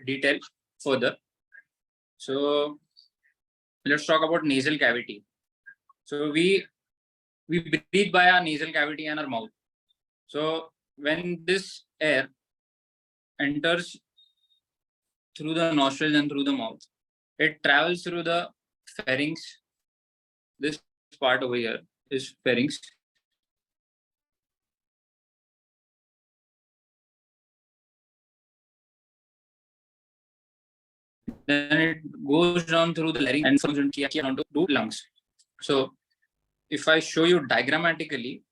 detail further. So let's talk about nasal cavity. So we breathe by our nasal cavity and our mouth. So when this air enters through the nostrils and through the mouth, it travels through the pharynx. This part over here is pharynx. Then it goes down through the larynx and comes onto lungs. So if I show you diagrammatically,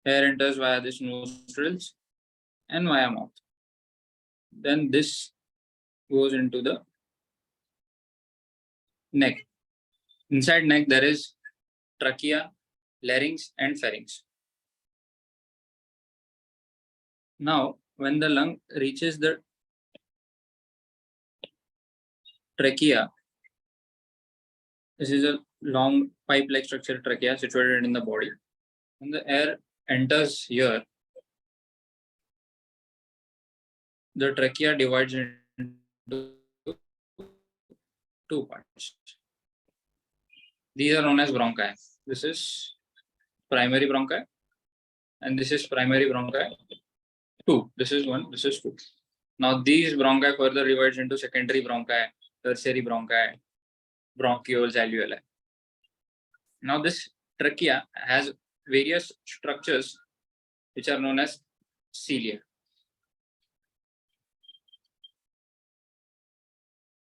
air enters via this nostrils and via mouth. Then this goes into the neck. Inside neck, there is trachea, larynx, and pharynx. Now, when the lung reaches the trachea, this is a long pipe-like structure trachea situated in the body. When the air enters here, the trachea divides into two parts. These are known as bronchi. This is primary bronchi, and this is primary bronchi 2. This is 1, this is 2. Now these bronchi further divides into secondary bronchi, tertiary bronchi, bronchioles, alveoli. Now this trachea has various structures which are known as cilia.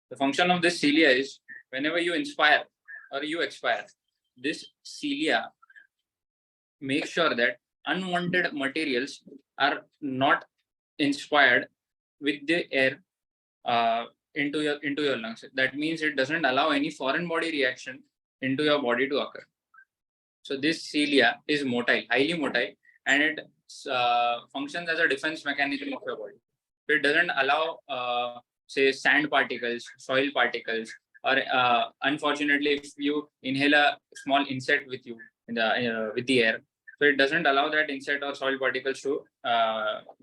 The function of this cilia is whenever you inspire or you expire, this cilia make sure that unwanted materials are not inspired with the air into your lungs. That means it doesn't allow any foreign body reaction into your body to occur. So this cilia is motile, highly motile, and it functions as a defense mechanism of your body. So it doesn't allow say sand particles, soil particles, or unfortunately if you inhale a small insect with you in the with the air, so it doesn't allow that insect or soil particles to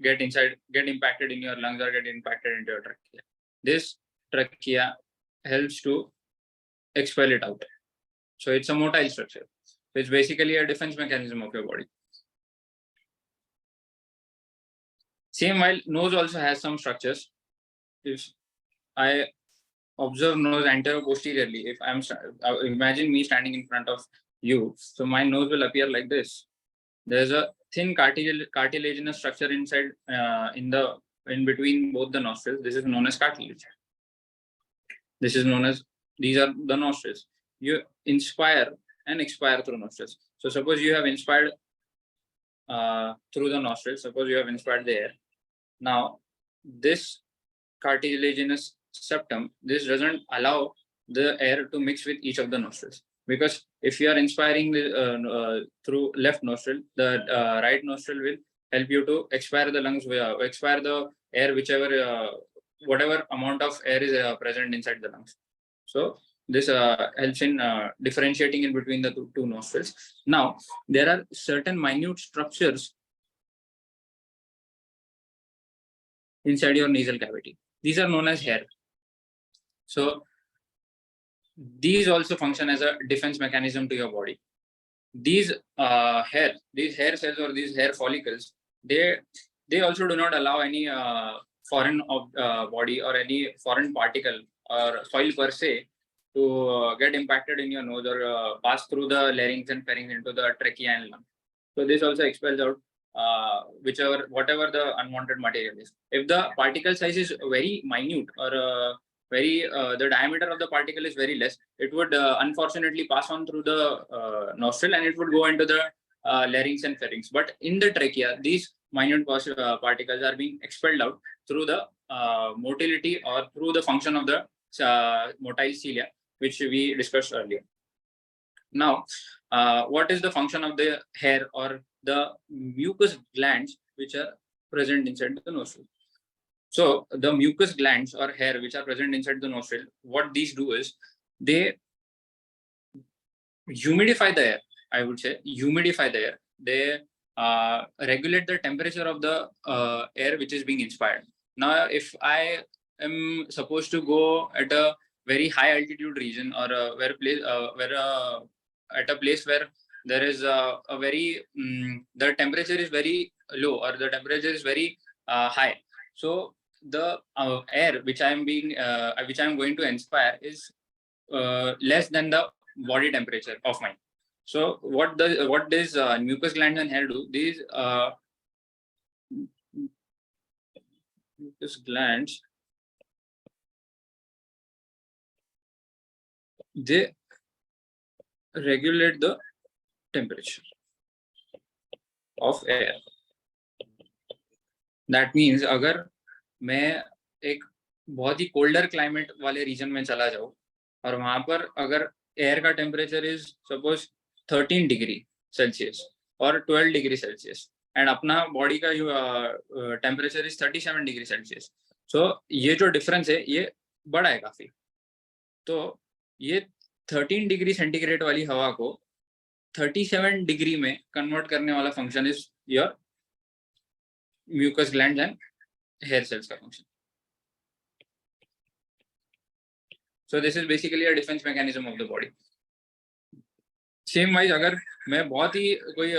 get impacted in your lungs or get impacted into your trachea. This trachea helps to expel it out. So it's a motile structure. So it's basically a defense mechanism of your body. Same while nose also has some structures. If I observe nose anterior-posteriorly, if I'm imagine me standing in front of you, so my nose will appear like this. There's a thin cartilaginous structure inside in between both the nostrils. This is known as cartilage. This is known as, these are the nostrils. You inspire and expire through nostrils. So suppose you have inspired through the nostrils. Suppose you have inspired the air. Now this cartilaginous septum, this doesn't allow the air to mix with each of the nostrils, because if you are inspiring through left nostril, the right nostril will help you to expire the lungs, expire the air, whatever amount of air is present inside the lungs. So this helps in differentiating in between the two nostrils. Now there are certain minute structures inside your nasal cavity. These are known as hair. So these also function as a defense mechanism to your body. These hair cells or these hair follicles, they also do not allow any foreign body or any foreign particle or soil per se to get impacted in your nose or pass through the larynx and pharynx into the trachea and lung. So this also expels out whatever the unwanted material is. If the particle size is very minute or the diameter of the particle is very less, it would unfortunately pass on through the nostril and it would go into the larynx and pharynx. But in the trachea, these minute particles are being expelled out through the motility or through the function of the motile cilia, which we discussed earlier. Now, what is the function of the hair or the mucus glands which are present inside the nostril? So the mucus glands or hair which are present inside the nostril, what these do is they humidify the air. I would say humidify the air. They regulate the temperature of the air which is being inspired. Now, if I am supposed to go at a very high altitude region or at a place where there is a very the temperature is very low or the temperature is very high, so the air which I am going to inspire is less than the body temperature of mine. So what does mucus glands and hair do? These mucus glands, they regulate the temperature of air. That means अगर मैं एक बहुत ही colder climate वाले reason में चला जाऊँ और वहां पर अगर एयर का temperature is suppose 13 degree Celsius और 12 डिग्री सेल्सियस एंड अपना बॉडी का टेम्परेचर इज 37 डिग्री सेल्सियस, सो ये जो डिफरेंस है ये बड़ा है काफी. तो ये 13 डिग्री सेंटीग्रेड वाली हवा को 37 डिग्री में कन्वर्ट करने वाला function is your mucus glands and hair cells का function. So this is basically a defense mechanism of the body. Same wise, अगर मैं बहुत ही कोई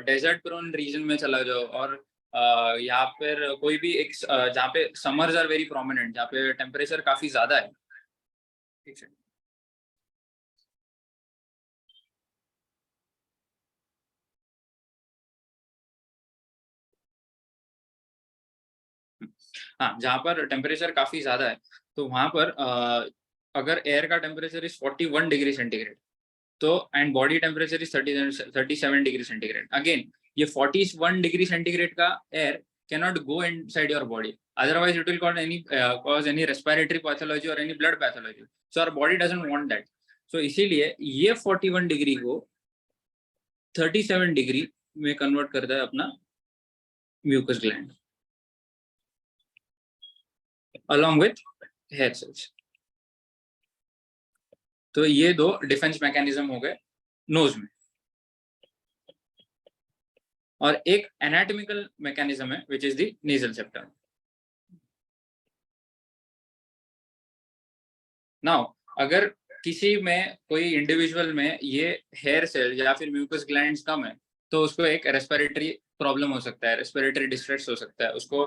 डेजर्ट प्रोन रीजन में चला जाऊँ और यहाँ पर कोई भी एक जहाँ पे समर्स आर वेरी प्रोमिनेंट, जहाँ पे टेम्परेचर काफी ज्यादा है, ठीक है, हाँ, जहाँ पर टेम्परेचर काफी ज्यादा है तो वहां पर अगर एयर का टेम्परेचर इज 41 डिग्री सेंटीग्रेड तो and body temperature is 37 degree centigrade, again ये 41 डिग्री सेंटीग्रेड का air cannot go inside your body, otherwise it will cause any respiratory pathology or any blood pathology, so our body doesn't want that. So इसीलिए ये 41 degree को 37 degree में convert करता है अपना mucus gland along with hair cells. तो ये दो डिफेंस मैकेनिज्म हो गए नोज में. और एक एनाटॉमिकल मैकेनिज्म है which is the nasal septum. Now अगर किसी में कोई इंडिविजुअल में ये हेयर सेल या फिर म्यूकस ग्लैंड्स कम है तो उसको एक रेस्पिरेटरी प्रॉब्लम हो सकता है, रेस्पिरेटरी डिस्ट्रेस हो सकता है, उसको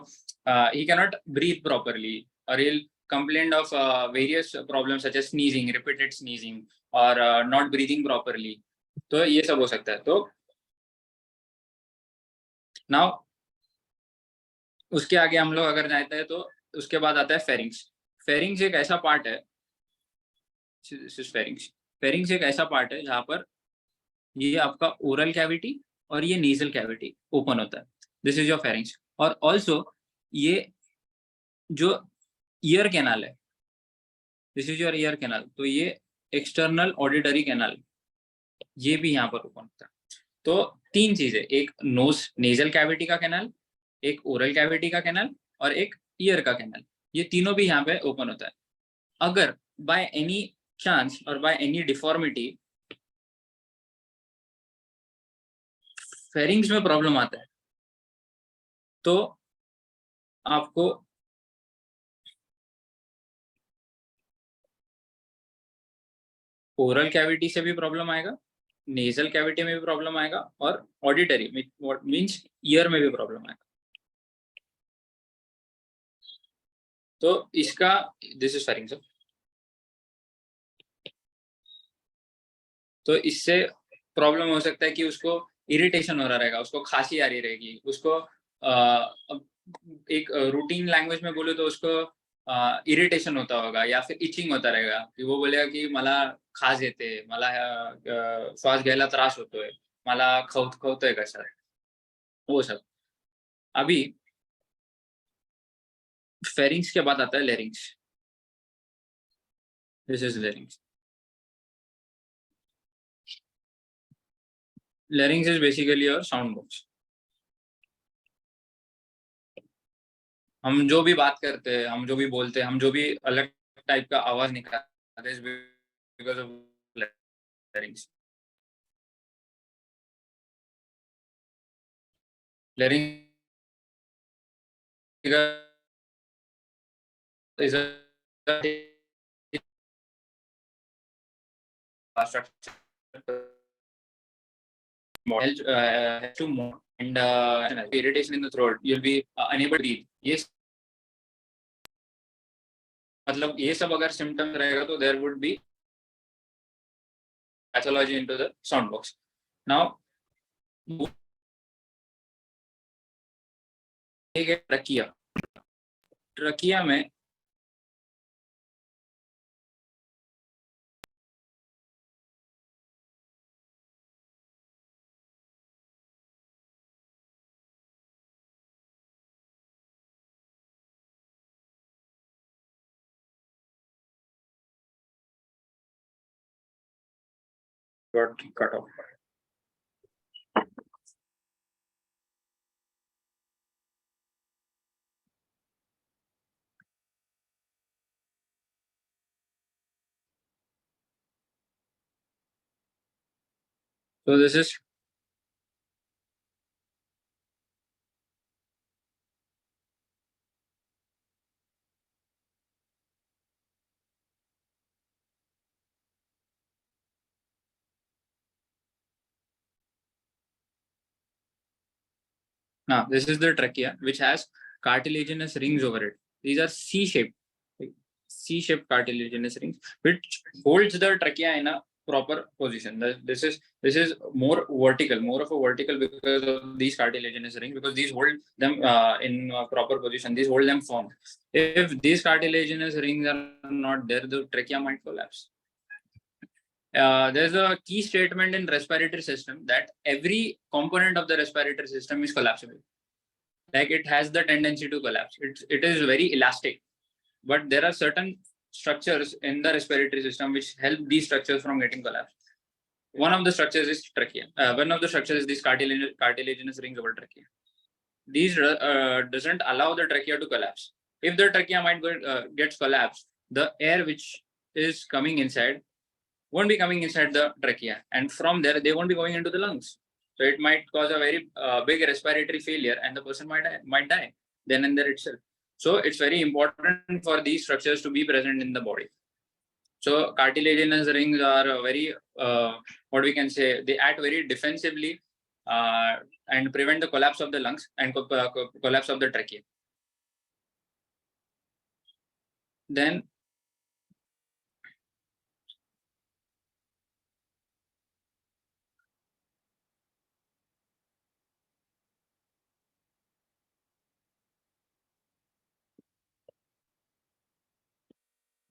he can not breathe properly और he complained of various problems such as sneezing, repeated sneezing or not breathing properly. तो ये सब हो सकता है. तो now उसके आगे हम लोग अगर जाते हैं तो उसके बाद आता है फेरिंग्स. फेरिंग्स एक ऐसा पार्ट है, फेरिंग्स एक ऐसा पार्ट है जहाँ पर ये आपका ओरल कैविटी और ये नेजल कैविटी ओपन होता है. This is your pharynx. और ऑल्सो ये जो ईयर कैनाल है, this is your ear canal, तो ये एक्सटर्नल ऑडिटरी कैनाल ये भी यहाँ पर ओपन होता है. तो तीन चीजें, एक नोज नेजल कैविटी का कैनाल, एक ओरल कैविटी का कैनाल और एक ईयर का कैनाल, ये तीनों भी यहाँ पे ओपन होता है. अगर बाय एनी चांस और बाय एनी डिफॉर्मिटी फेरिंग्स में प्रॉब्लम आता है तो आपको ओरल कैविटी से भी प्रॉब्लम आएगा, नेजल कैविटी में भी प्रॉब्लम आएगा और ऑडिटरी मींस ईयर में भी प्रॉब्लम आएगा. तो इसका दिस इज फेरिंग्स. तो इससे प्रॉब्लम हो सकता है कि उसको इरिटेशन हो रहा रहेगा, उसको खांसी आ रही रहेगी, उसको एक रूटीन लैंग्वेज में बोले तो उसको इरिटेशन होता होगा या फिर इचिंग होता रहेगा कि वो बोलेगा की मला खाज येते, मला श्वास घ्यायला त्रास होतोय, मला खवतोय कशात, वो सब. अभी फेरिंग्स के बाद आता है larynx. This is larynx. Larynx is basically your sound box. हम जो भी बात करते हैं, हम जो भी बोलते हैं, हम जो भी अलग टाइप का आवाज निकालते हैं because of larynx. Larynx is a structure to more and irritation in the throat. You'll be unable to breathe. Yes. मतलब ये सब अगर symptom रहेगा तो there would be pathology into the sound box. Now, एक है ट्रकिया. ट्रकिया में got cut off. So this is now this is the trachea which has cartilaginous rings over it. These are C-shaped cartilaginous rings which holds the trachea in a proper position. This is more vertical, more of a vertical because of these cartilaginous rings, because these hold them in a proper position. These hold them firm. If these cartilaginous rings are not there, the trachea might collapse. There's a key statement in respiratory system that every component of the respiratory system is collapsible. Like it has the tendency to collapse. It is very elastic, but there are certain structures in the respiratory system which help these structures from getting collapsed. One of the structures is trachea. One of the structures is these cartilaginous rings over trachea. These doesn't allow the trachea to collapse. If the trachea might gets collapsed, the air which is coming inside won't be coming inside the trachea, and from there they won't be going into the lungs. So it might cause a very big respiratory failure, and the person might die then and there itself. So it's very important for these structures to be present in the body. So cartilaginous rings are very what we can say, they act very defensively and prevent the collapse of the lungs and collapse of the trachea. Then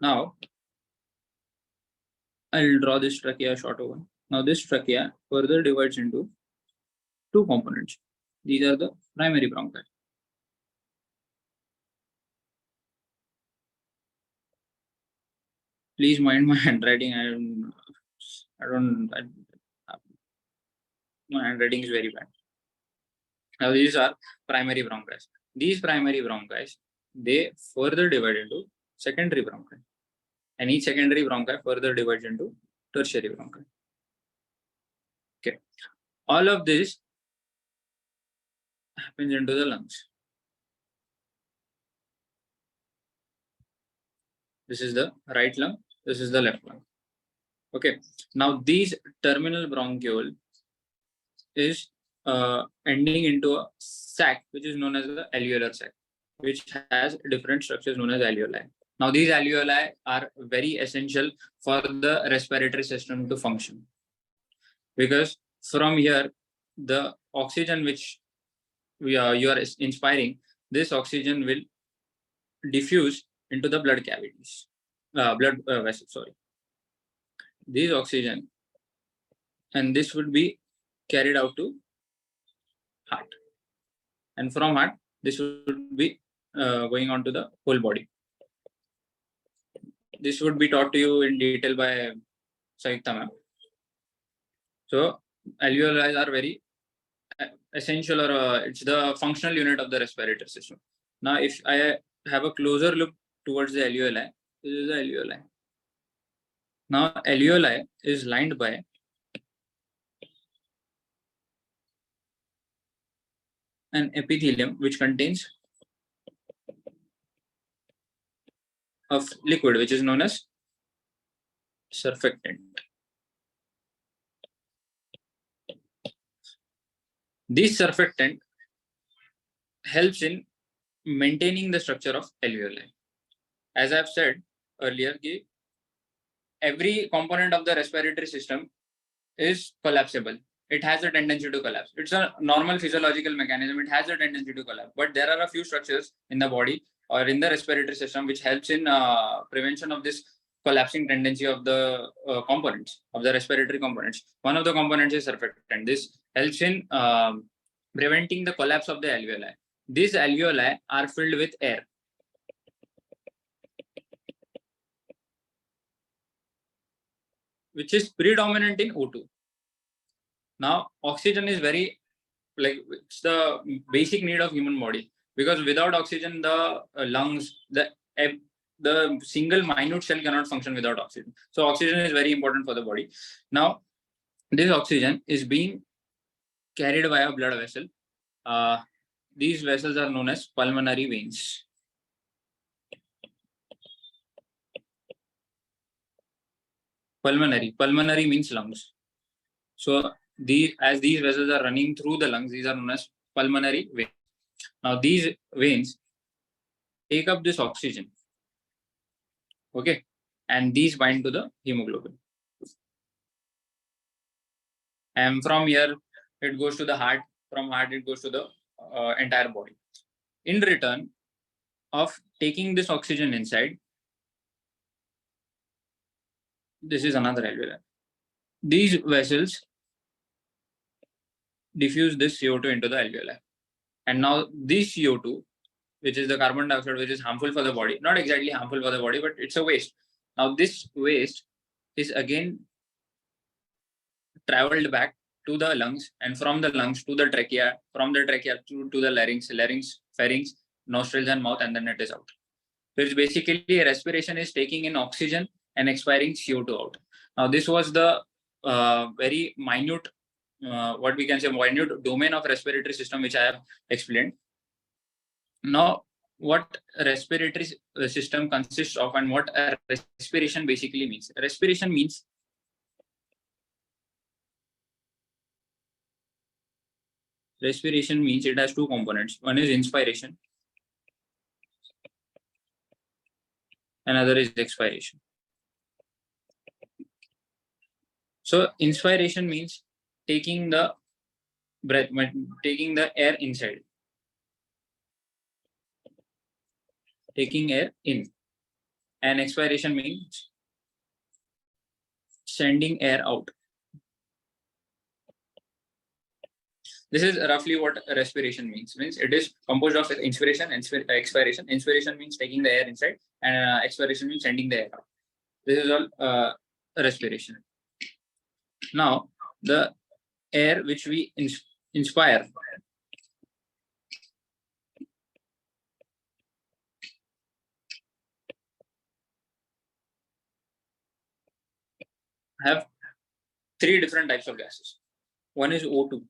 now I'll draw this trachea short over. Now this trachea further divides into two components. These are the primary bronchi. Please mind my handwriting. My handwriting is very bad. Now these are primary bronchi. These primary bronchi, they further divide into secondary bronchi, and each secondary bronchi further divides into tertiary bronchi. Okay, all of this happens into the lungs. This is the right lung. This is the left lung. Okay, now these terminal bronchiole is ending into a sac, which is known as the alveolar sac, which has different structures known as alveoli. Now, these alveoli are very essential for the respiratory system to function, because from here, the oxygen which you are inspiring, this oxygen will diffuse into the blood cavities, blood vessels, sorry. These oxygen, and this would be carried out to heart, and from heart this would be going on to the whole body. This would be taught to you in detail by Sayukta ma'am. So alveoli are very essential, or it's the functional unit of the respiratory system. Now, if I have a closer look towards the alveoli, this is the alveoli. Now, alveoli is lined by an epithelium which contains a liquid which is known as surfactant. This surfactant helps in maintaining the structure of alveoli. As I've said earlier, every component of the respiratory system is collapsible. It has a tendency to collapse. It's a normal physiological mechanism. It has a tendency to collapse. But there are a few structures in the body or in the respiratory system which helps in prevention of this collapsing tendency of the components, of the respiratory components. One of the components is surfactant. This helps in preventing the collapse of the alveoli. These alveoli are filled with air. Which is predominant in O2. Now, oxygen is very, it's the basic need of human body, because without oxygen, the lungs, the single minute cell cannot function without oxygen. So oxygen is very important for the body. Now, this oxygen is being carried via blood vessel. These vessels are known as pulmonary veins. Pulmonary means lungs. So as these vessels are running through the lungs, these are known as pulmonary veins. Now these veins take up this oxygen, okay, and these bind to the hemoglobin. And from here, it goes to the heart. From heart, it goes to the entire body. In return of taking this oxygen inside, this is another alveoli. These vessels diffuse this CO2 into the alveoli. And now this CO2, which is the carbon dioxide, which is harmful for the body, not exactly harmful for the body, but it's a waste. Now this waste is again traveled back to the lungs, and from the lungs to the trachea, from the trachea to the larynx, pharynx, nostrils and mouth, and then it is out. So it's basically respiration is taking in oxygen and expiring CO2 out. Now this was the very minute, what we can say, minute domain of respiratory system, which I have explained. Now, what respiratory system consists of and what respiration basically means. Respiration means it has two components. One is inspiration, another is expiration. So inspiration means taking the breath, taking the air inside, taking air in, and expiration means sending air out. This is roughly what respiration means. Means it is composed of inspiration and expiration. Inspiration means taking the air inside, and expiration means sending the air out. This is all respiration. Now, the air which we inspire have three different types of gases. One is O2,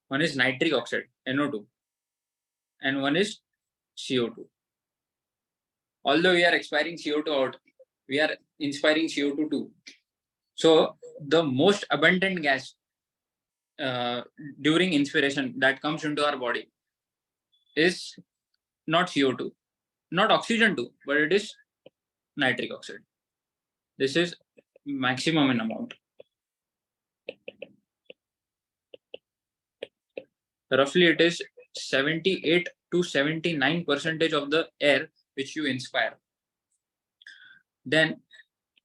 one is nitric oxide, NO2, and one is CO2. Although we are expiring CO2 out, we are inspiring CO2 too. So the most abundant gas during inspiration that comes into our body is not CO2, not oxygen too, but it is nitric oxide. This is maximum in amount. Roughly, it is 78 to 79% of the air which you inspire. Then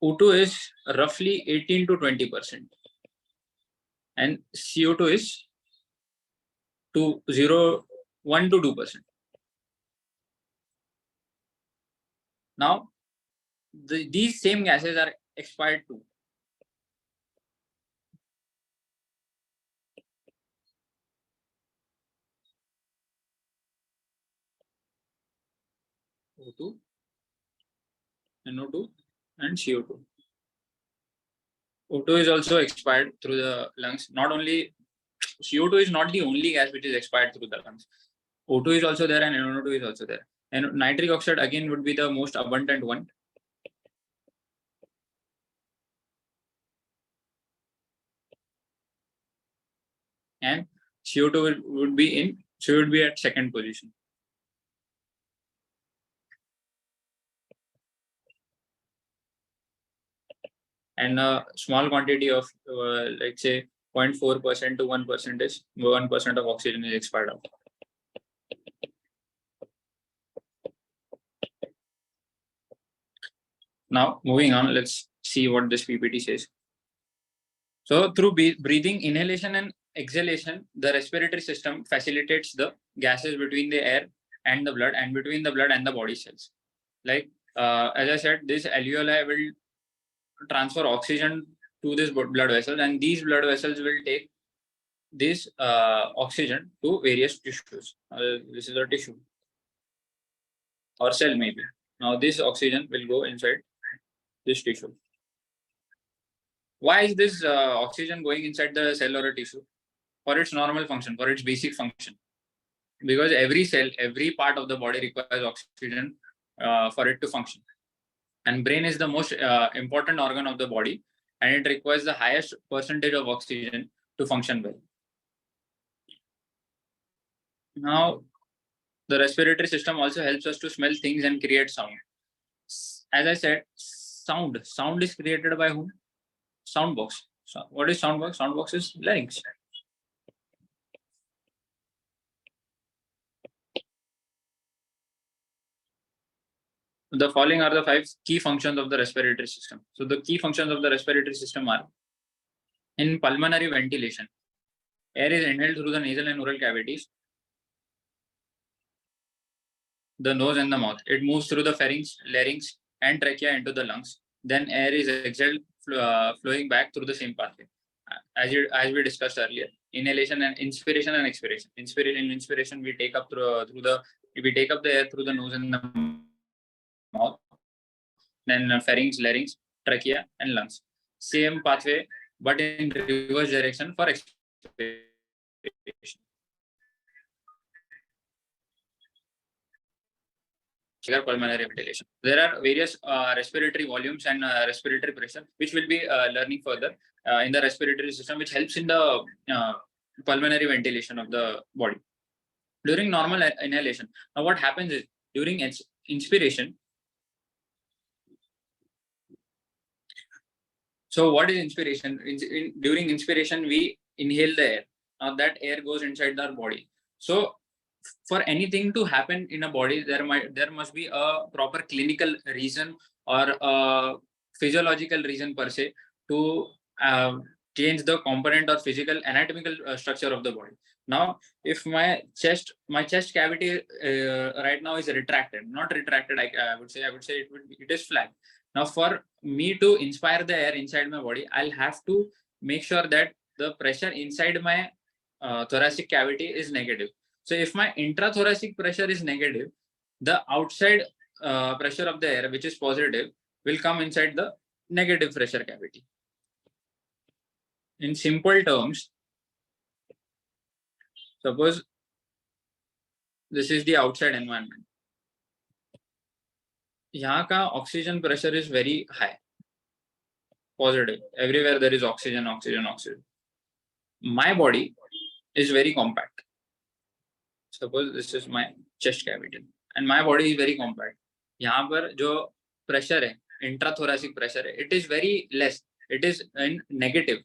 O2 is roughly 18 to 20%, and CO2 is 1 to 2%. Now, these same gases are expired too. O2, NO2, and CO2. O2 is also expired through the lungs. Not only CO2 is not the only gas which is expired through the lungs. O2 is also there and NO2 is also there. And nitric oxide again would be the most abundant one. And CO2 would be at second position. And a small quantity of let's say 0.4% to 1% of oxygen is expired out. Now moving on, let's see what this PPT says. So through breathing, inhalation and exhalation, the respiratory system facilitates the gases between the air and the blood, and between the blood and the body cells. Like as I said, this alveoli will transfer oxygen to this blood vessels, and these blood vessels will take this oxygen to various tissues. This is a tissue or cell maybe. Now this oxygen will go inside this tissue. Why is this oxygen going inside the cell or a tissue? For its normal function, for its basic function. Because every cell, every part of the body requires oxygen for it to function. And brain is the most important organ of the body, and it requires the highest percentage of oxygen to function well. Now, the respiratory system also helps us to smell things and create sound. As I said, sound is created by whom? Sound box. So what is sound box? Sound box is larynx. The following are the 5 key functions of the respiratory system. So the key functions of the respiratory system are: in pulmonary ventilation, air is inhaled through the nasal and oral cavities, the nose and the mouth. It moves through the pharynx, larynx, and trachea into the lungs. Then air is exhaled, flowing back through the same pathway. As we discussed earlier, inhalation and inspiration and expiration. Inspiration we take up we take up the air through the nose and the mouth. Then pharynx, larynx, trachea, and lungs. Same pathway, but in reverse direction for expiration. Pulmonary ventilation. There are various respiratory volumes and respiratory pressure, which we'll be learning further in the respiratory system, which helps in the pulmonary ventilation of the body. During normal inhalation, now what happens is during inspiration. So what is inspiration? During inspiration, we inhale the air. Now that air goes inside our body. So for anything to happen in a body, there must be a proper clinical reason or a physiological reason per se to change the component or physical anatomical structure of the body. Now, if my chest cavity right now is retracted, not retracted, I would say it is flat. Now, for me to inspire the air inside my body, I'll have to make sure that the pressure inside my thoracic cavity is negative. So if my intrathoracic pressure is negative, the outside pressure of the air, which is positive, will come inside the negative pressure cavity. In simple terms, suppose this is the outside environment. यहाँ का oxygen pressure is very high, positive. Everywhere there is oxygen. My body is very compact. Suppose this is my chest cavity and my body is very compact. यहाँ पर जो pressure है, intrathoracic pressure है, it is very less. It is in negative.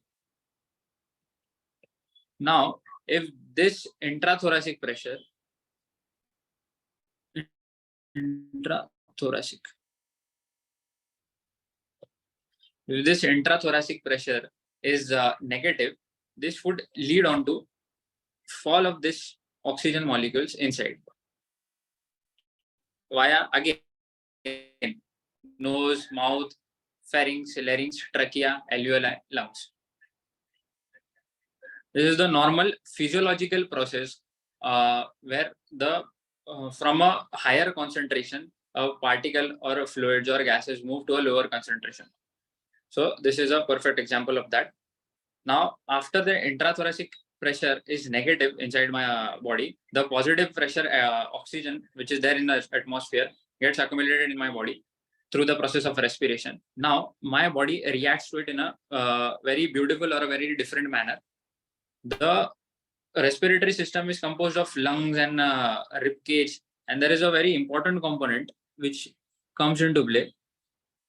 Now, if this intrathoracic pressure, if this intrathoracic pressure is negative, this would lead on to fall of this oxygen molecules inside via again nose, mouth, pharynx, larynx, trachea, alveoli, lungs. This is the normal physiological process where the from a higher concentration a particle or a fluids or gases move to a lower concentration. So this is a perfect example of that. Now, after the intrathoracic pressure is negative inside my body, the positive pressure oxygen, which is there in the atmosphere, gets accumulated in my body through the process of respiration. Now, my body reacts to it in a very beautiful or a very different manner. The respiratory system is composed of lungs and rib cage, and there is a very important component which comes into play.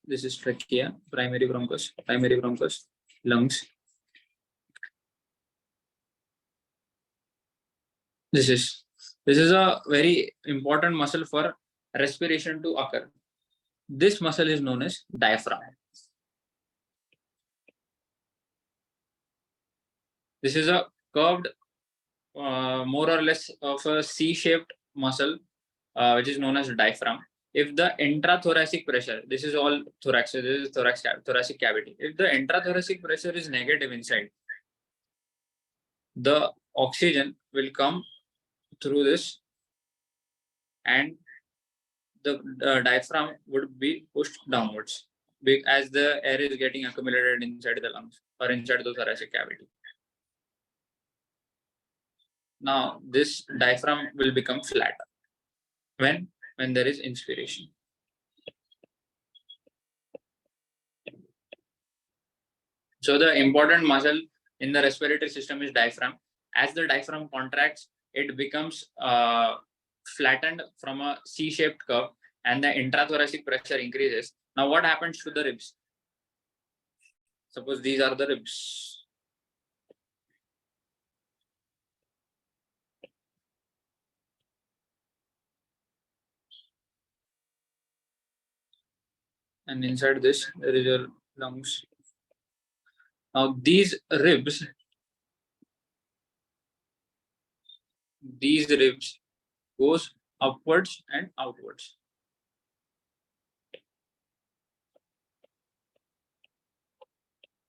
This is trachea, primary bronchus, lungs. This is a very important muscle for respiration to occur. This muscle is known as diaphragm. This is a curved, more or less of a C-shaped muscle, which is known as diaphragm. If the intrathoracic pressure, this is all thorax, this is thoracic cavity. If the intrathoracic pressure is negative inside, the oxygen will come through this and the diaphragm would be pushed downwards as the air is getting accumulated inside the lungs or inside the thoracic cavity. Now this diaphragm will become flatter when there is inspiration. So the important muscle in the respiratory system is diaphragm. As the diaphragm contracts, it becomes flattened from a C-shaped curve and the intrathoracic pressure increases. Now what happens to the ribs? Suppose these are the ribs. And inside this, there is your lungs. Now these ribs goes upwards and outwards.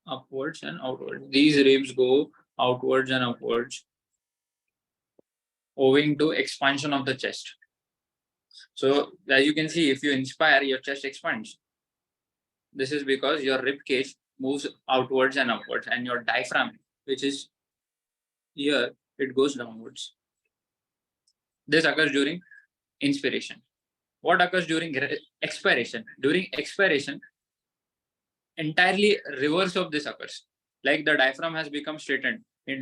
Upwards and outwards. These ribs go outwards and upwards owing to expansion of the chest. So as you can see, if you inspire, your chest expands. This is because your rib cage moves outwards and upwards, and your diaphragm, which is here, it goes downwards. This occurs during inspiration. What occurs during expiration? During expiration, entirely reverse of this occurs. Like the diaphragm has become straightened in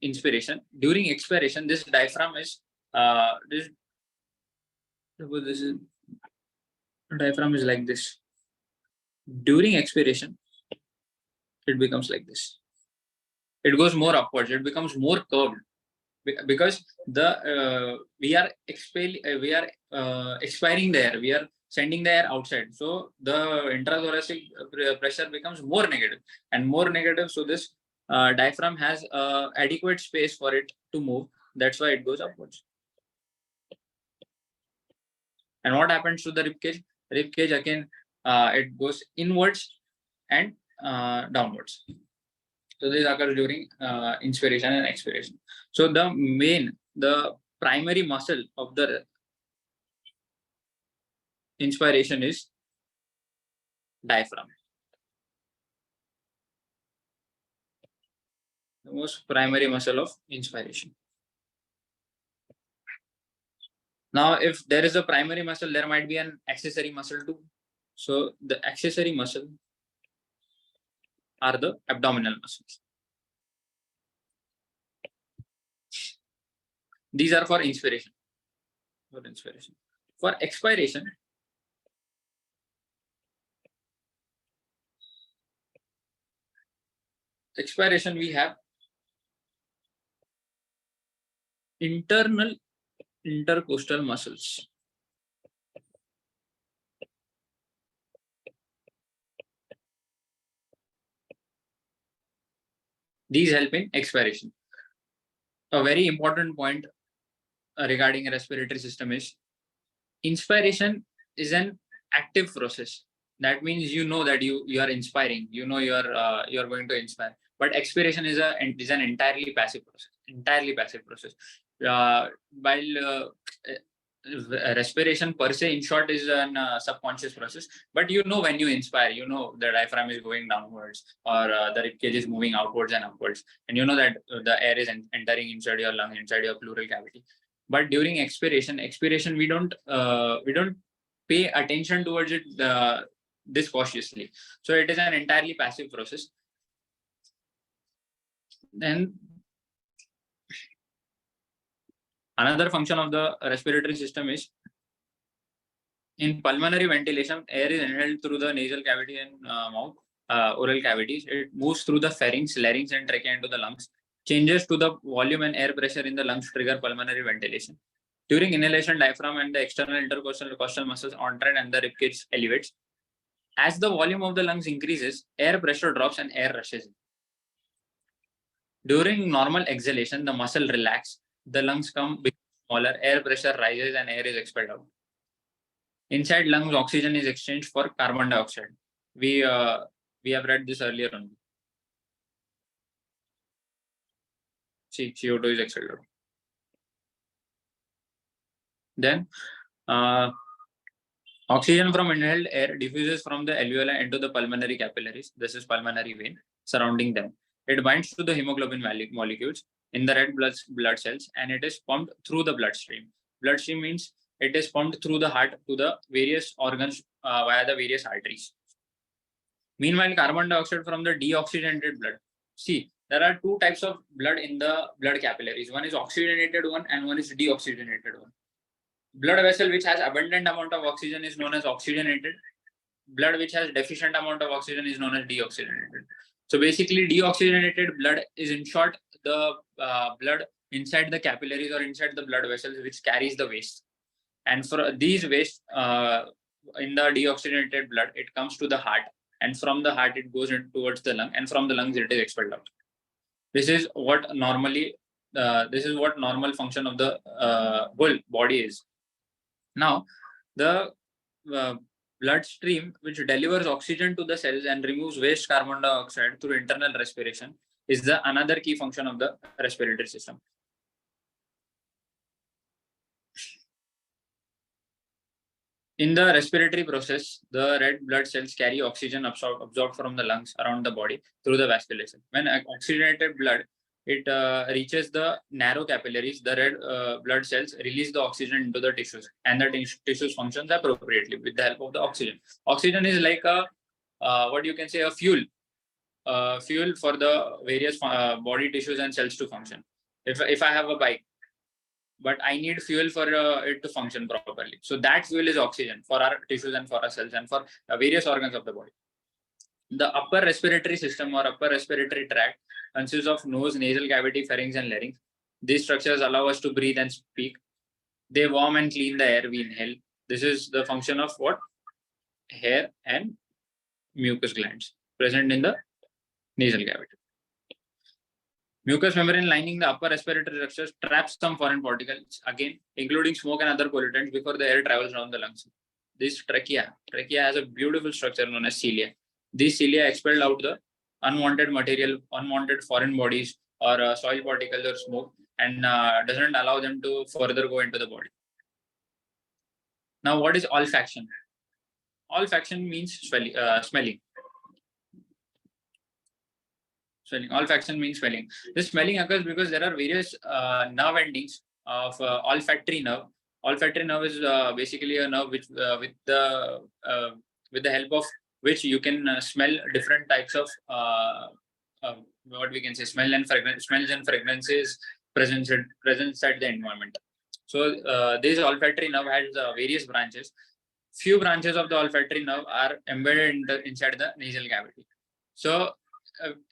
inspiration. During expiration, this diaphragm is diaphragm is like this. During expiration, it becomes like this. It goes more upwards. It becomes more curved because we are expiring the air. We are sending the air outside. So the intrathoracic pressure becomes more negative and more negative. So this diaphragm has adequate space for it to move. That's why it goes upwards. And what happens to the rib cage? Rib cage again, it goes inwards and downwards. So this occurs during inspiration and expiration. So the primary muscle of the inspiration is diaphragm. The most primary muscle of inspiration. Now, if there is a primary muscle, there might be an accessory muscle too. So the accessory muscle are the abdominal muscles. These are for inspiration. For expiration, we have internal intercostal muscles. These help in expiration. A very important point regarding a respiratory system is inspiration is an active process. That means you know that you are inspiring. You know you are going to inspire. But expiration is an entirely passive process. While respiration per se, in short, is a subconscious process. But when you inspire, the diaphragm is going downwards, or the rib cage is moving outwards and upwards, and that the air is entering inside your lung, inside your pleural cavity. But during expiration, we don't pay attention towards it this cautiously. So it is an entirely passive process. Then another function of the respiratory system is, in pulmonary ventilation, air is inhaled through the nasal cavity and mouth, oral cavities. It moves through the pharynx, larynx, and trachea into the lungs. Changes to the volume and air pressure in the lungs trigger pulmonary ventilation. During inhalation, diaphragm and the external intercostal costal muscles contract and the rib cage elevates. As the volume of the lungs increases, air pressure drops and air rushes in. During normal exhalation, the muscle relax, the lungs become smaller, air pressure rises, and air is expelled out. Inside lungs, oxygen is exchanged for carbon dioxide. We have read this earlier on. See, CO2 is expelled out. Then, oxygen from inhaled air diffuses from the alveoli into the pulmonary capillaries. This is pulmonary vein surrounding them. It binds to the hemoglobin molecules in the red blood cells, and it is pumped through the bloodstream. Bloodstream means it is pumped through the heart to the various organs via the various arteries. Meanwhile, carbon dioxide from the deoxygenated blood. See, there are two types of blood in the blood capillaries. One is oxygenated one and one is deoxygenated one. Blood vessel which has abundant amount of oxygen is known as oxygenated. Blood which has deficient amount of oxygen is known as deoxygenated. So basically, deoxygenated blood is, in short, the blood inside the capillaries or inside the blood vessels which carries the waste. And for these waste in the deoxygenated blood, it comes to the heart, and from the heart it goes towards the lung, and from the lungs it is expelled out. This is what normal function of the whole body is. Now, the bloodstream, which delivers oxygen to the cells and removes waste carbon dioxide through internal respiration, is another key function of the respiratory system. In the respiratory process, the red blood cells carry oxygen absorbed from the lungs around the body through the vasculation. When oxygenated blood reaches the narrow capillaries, the red blood cells release the oxygen into the tissues, and the tissues functions appropriately with the help of the oxygen. Oxygen is like a a fuel for the various body tissues and cells to function. If I have a bike, but I need fuel for it to function properly, so that fuel is oxygen for our tissues and for our cells and for various organs of the body. The upper respiratory system or upper respiratory tract consists of nose, nasal cavity, pharynx, and larynx. These structures allow us to breathe and speak. They warm and clean the air we inhale. This is the function of what? Hair and mucus glands present in the nasal cavity. Mucous membrane lining the upper respiratory structures traps some foreign particles, again, including smoke and other pollutants, before the air travels down the lungs. This trachea has a beautiful structure known as cilia. These cilia expel out the unwanted material, unwanted foreign bodies or soil particles or smoke, and doesn't allow them to further go into the body. Now, what is olfaction? Olfaction means smelling. Olfaction means smelling. This smelling occurs because there are various nerve endings of olfactory nerve. Olfactory nerve is basically a nerve which, with the help of which you can smell different types of what we can say smells and fragrances present inside the environment. So this olfactory nerve has various branches. Few branches of the olfactory nerve are embedded inside the nasal cavity. So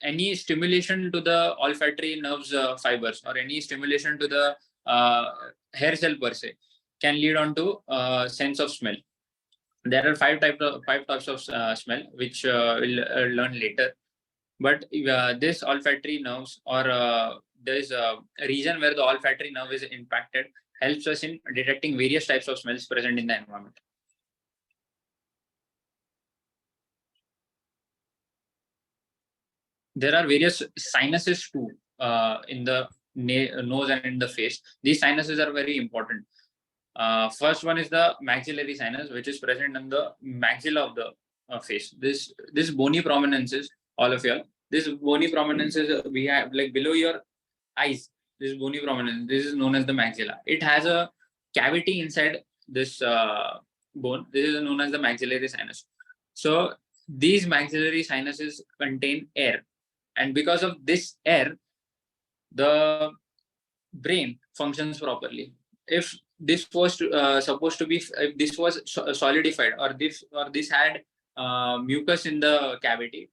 any stimulation to the olfactory nerves fibers or any stimulation to the hair cell per se can lead on to sense of smell. There are five types of smell, which we'll learn later. But this olfactory nerves or there is a region where the olfactory nerve is impacted helps us in detecting various types of smells present in the environment. There are various sinuses too in the nose and in the face. These sinuses are very important. First one is the maxillary sinus, which is present in the maxilla of the face. This bony prominences, all of y'all. This bony prominences we have like below your eyes. This bony prominence. This is known as the maxilla. It has a cavity inside this bone. This is known as the maxillary sinus. So these maxillary sinuses contain air, and because of this air, the brain functions properly. If this was supposed to be, if this was solidified, or this had mucus in the cavity,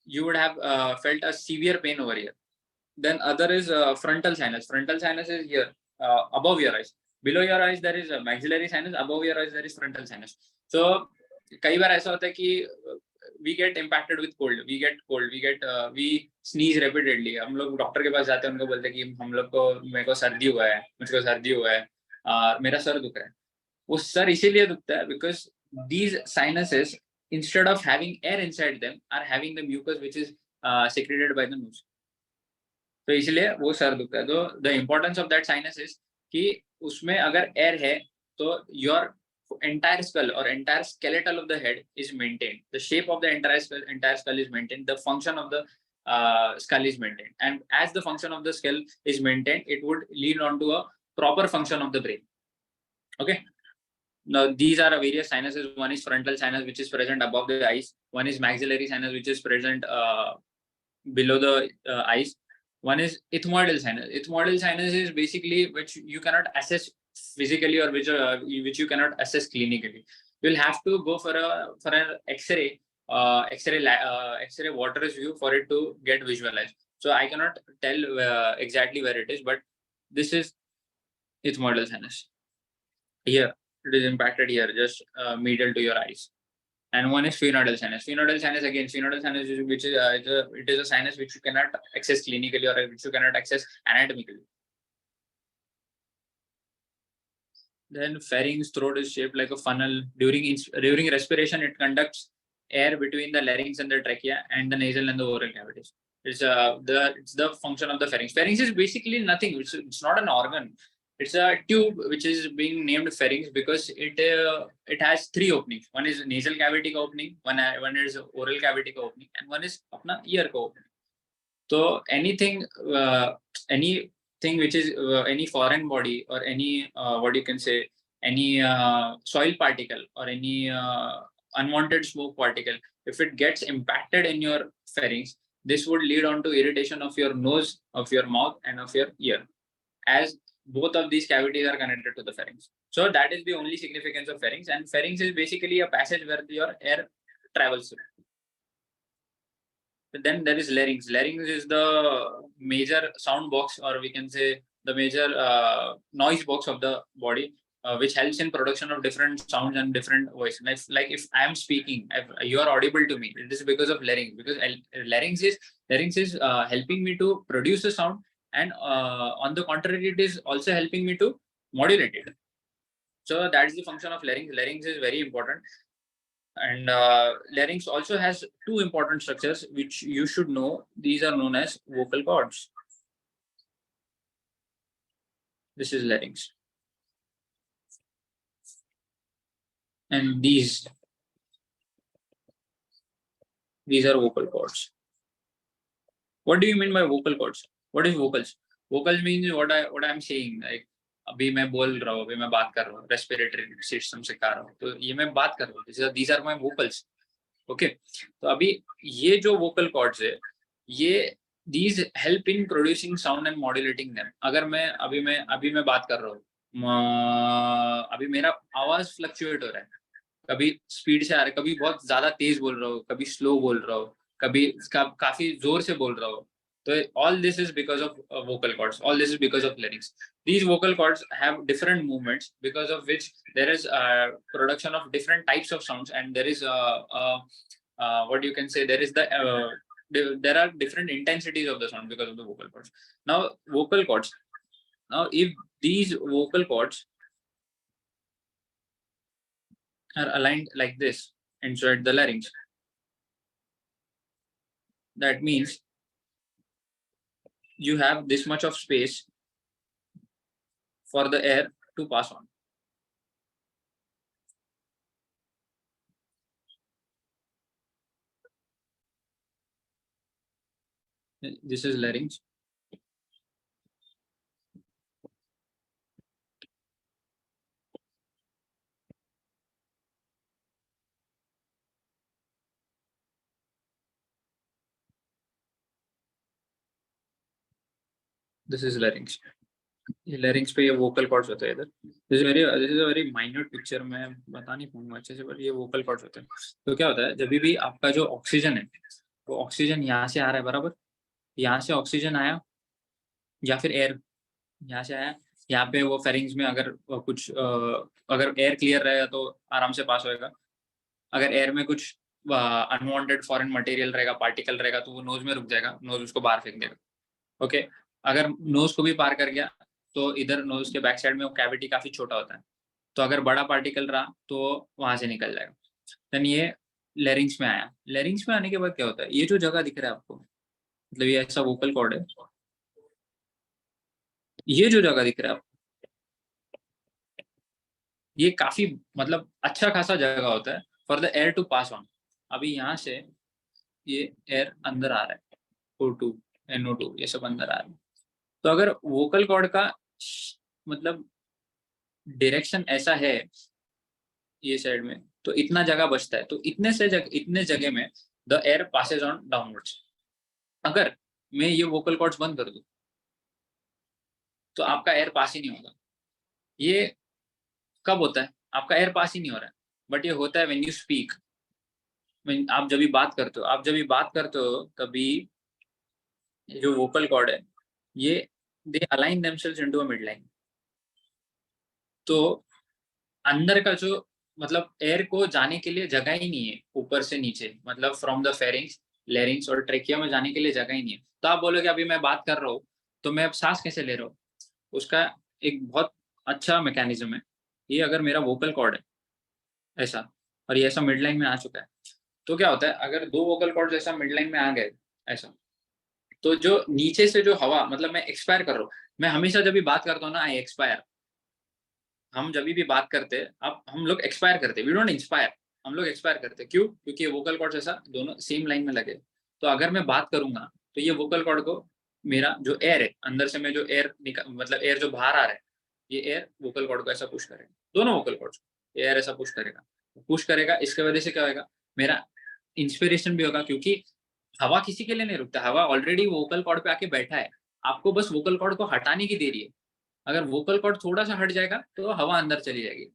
you would have felt a severe pain over here. Then other is frontal sinus. Frontal sinus is here, above your eyes. Below your eyes there is a maxillary sinus. Above your eyes there is frontal sinus. So कई बार ऐसा होता है कि we get impacted with cold. We get cold. We sneeze repeatedly. हम लोग doctor के पास जाते हैं, उनको बोलते हैं कि मेरे को सर्दी हुआ है, मुझको सर्दी हुआ है, मेरा सर दुख रहा है. वो सर इसीलिए दुखता है because these sinuses, instead of having air inside them, are having the mucus which is secreted by the nose. तो इसलिए वो सर दुखता है. तो the importance of that sinus is कि उसमें अगर air है तो your entire skull or entire skeletal of the head is maintained. The shape of the entire skull is maintained. The function of the skull is maintained. And as the function of the skull is maintained, it would lead on to a proper function of the brain. Okay. Now these are various sinuses. One is frontal sinus, which is present above the eyes. One is maxillary sinus, which is present below the eyes. One is ethmoidal sinus. Ethmoidal sinus is basically which you cannot assess physically, or which you cannot assess clinically. You'll have to go for an X-ray, X-ray water view for it to get visualized. So I cannot tell exactly where it is, but this is ethmoidal sinus. Here it is impacted here, just medial to your eyes. And one is sphenoidal sinus. Sphenoidal sinus, again, sphenoidal sinus is which is it is a sinus which you cannot access clinically, or which you cannot access anatomically. Then pharynx, throat is shaped like a funnel. During respiration, it conducts air between the larynx and the trachea and the nasal and the oral cavities. It's the function of the pharynx. Pharynx is basically nothing. It's not an organ. It's a tube which is being named pharynx because it has three openings. One is nasal cavity ka opening, one is oral cavity ka opening, and one is apna ear ka opening. So anything which is any foreign body, or any what you can say, any soil particle, or any unwanted smoke particle, if it gets impacted in your pharynx, this would lead on to irritation of your nose, of your mouth, and of your ear, as both of these cavities are connected to the pharynx. So that is the only significance of pharynx. And pharynx is basically a passage where your air travels through. Then there is larynx. Larynx is the major sound box, or we can say the major noise box of the body, which helps in production of different sounds and different voices. Like if I am speaking, if you are audible to me, it is because of larynx. Because larynx is helping me to produce a sound, and on the contrary, it is also helping me to modulate it. So that is the function of larynx. Larynx is very important. And larynx also has two important structures which you should know. These are known as vocal cords. This is larynx. And these are vocal cords. What do you mean by vocal cords? What is vocals? Vocals means what I am saying. Like अभी मैं बोल रहा हूँ, अभी मैं बात कर रहा हूँ, रेस्पिरेटरी सिस्टम से कर रहा हूँ, तो ये मैं बात कर रहा हूँ. These are my vocals. Okay. तो अभी ये जो vocal cords है, ये these help in producing sound and modulating them. अगर मैं अभी मैं बात कर रहा हूँ, अभी मेरा आवाज फ्लक्चुएट हो रहा है, कभी स्पीड से आ रहा है, कभी बहुत ज्यादा तेज बोल रहा हूँ, कभी स्लो बोल रहा हूँ, कभी काफी जोर से बोल रहा हूँ. So all this is because of vocal cords. All this is because of larynx. These vocal cords have different movements, because of which there is production of different types of sounds, and there is what you can say, there is there are different intensities of the sound because of the vocal cords. Now vocal cords. Now if these vocal cords are aligned like this inside the larynx, that means you have this much of space for the air to pass on. This is larynx. This is larynx. ये larynx पे ये vocal cords होते हैं इधर. This is a very minute picture. मैं बता नहीं पाऊंगा अच्छे से, पर ये vocal cords होते हैं. तो क्या होता है, जब भी आपका जो ऑक्सीजन है, वो ऑक्सीजन यहाँ से आ रहा है, बराबर. यहाँ से ऑक्सीजन आया, या फिर एयर यहाँ से आया, यहाँ पे वो फेरिंग्स में अगर कुछ अगर एयर क्लियर रहेगा तो आराम से पास होएगा. अगर एयर में कुछ अनवांटेड फॉरेन मटेरियल रहेगा, पार्टिकल रहेगा, तो वो नोज में रुक जाएगा, नोज उसको बाहर फेंक देगा. ओके. अगर नोज को भी पार कर गया तो इधर नोज के बैक साइड में वो कैविटी काफी छोटा होता है, तो अगर बड़ा पार्टिकल रहा तो वहां से निकल जाएगा. देन ये लेरिंग्स में आया. लेरिंग्स में आने के बाद क्या होता है, ये जो जगह दिख रहा है आपको, मतलब ये ऐसा वोकल कॉर्ड है, ये जो जगह दिख रहा है, ये काफी मतलब अच्छा खासा जगह होता है for the air to pass on. अभी यहाँ से ये एयर अंदर आ रहा है, O2, NO2 ये सब अंदर आ रहा है. तो अगर वोकल कॉर्ड का मतलब डायरेक्शन ऐसा है ये साइड में, तो इतना जगह बचता है. तो इतने जगह में the air passes on downwards. अगर मैं ये वोकल कॉर्ड्स बंद कर दूं तो आपका एयर पास ही नहीं होगा. ये कब होता है, आपका एयर पास ही नहीं हो रहा है, बट ये होता है व्हेन यू स्पीक. आप जब भी बात करते हो तभी जो वोकल कॉर्ड है, ये they align themselves into a mid line. तो अंदर का जो मतलब एयर को जाने के लिए जगह ही नहीं है ऊपर से नीचे, मतलब फ्रॉम द फेरिंग्स, लेरिंग्स और ट्रेकिया में जाने के लिए जगह ही नहीं है. तो आप बोलोगे अभी मैं बात कर रहा हूँ तो मैं अब सांस कैसे ले रहा हूँ, उसका एक बहुत अच्छा मैकेनिज्म है. ये अगर मेरा वोकल कॉर्ड है ऐसा, और ये ऐसा मिड लाइन में आ चुका है, तो क्या होता है, अगर दो वोकल कॉर्ड ऐसा मिड लाइन में आ गए ऐसा, तो जो नीचे से जो हवा, मतलब मैं एक्सपायर कर रहा हूँ. मैं हमेशा जब भी बात करता हूँ ना, आई एक्सपायर. हम जब भी बात करते हैं, अब हम लोग एक्सपायर करते हैं, वी डोंट इंस्पायर. हम लोग एक्सपायर करते हैं, क्यों? क्योंकि ये वोकल कॉर्ड ऐसा दोनों सेम लाइन में लगे. तो अगर मैं बात करूंगा तो ये वोकल कॉर्ड को, मेरा जो एयर है अंदर से, मैं जो एयर मतलब एयर जो बाहर आ रहा है, ये एयर वोकल कॉर्ड को ऐसा पुश करेगा. दोनों वोकल कॉर्ड्स को एयर ऐसा पुश करेगा. इसके वजह से क्या होगा, मेरा इंस्पिरेशन भी होगा, क्योंकि हवा किसी के लिए नहीं रुकता. हवा ऑलरेडी वोकल कॉर्ड पे आके बैठा है, आपको बस वोकल कॉर्ड को हटाने की देरी है. अगर वोकल कॉर्ड थोड़ा सा हट जाएगा तो हवा अंदर चली जाएगी.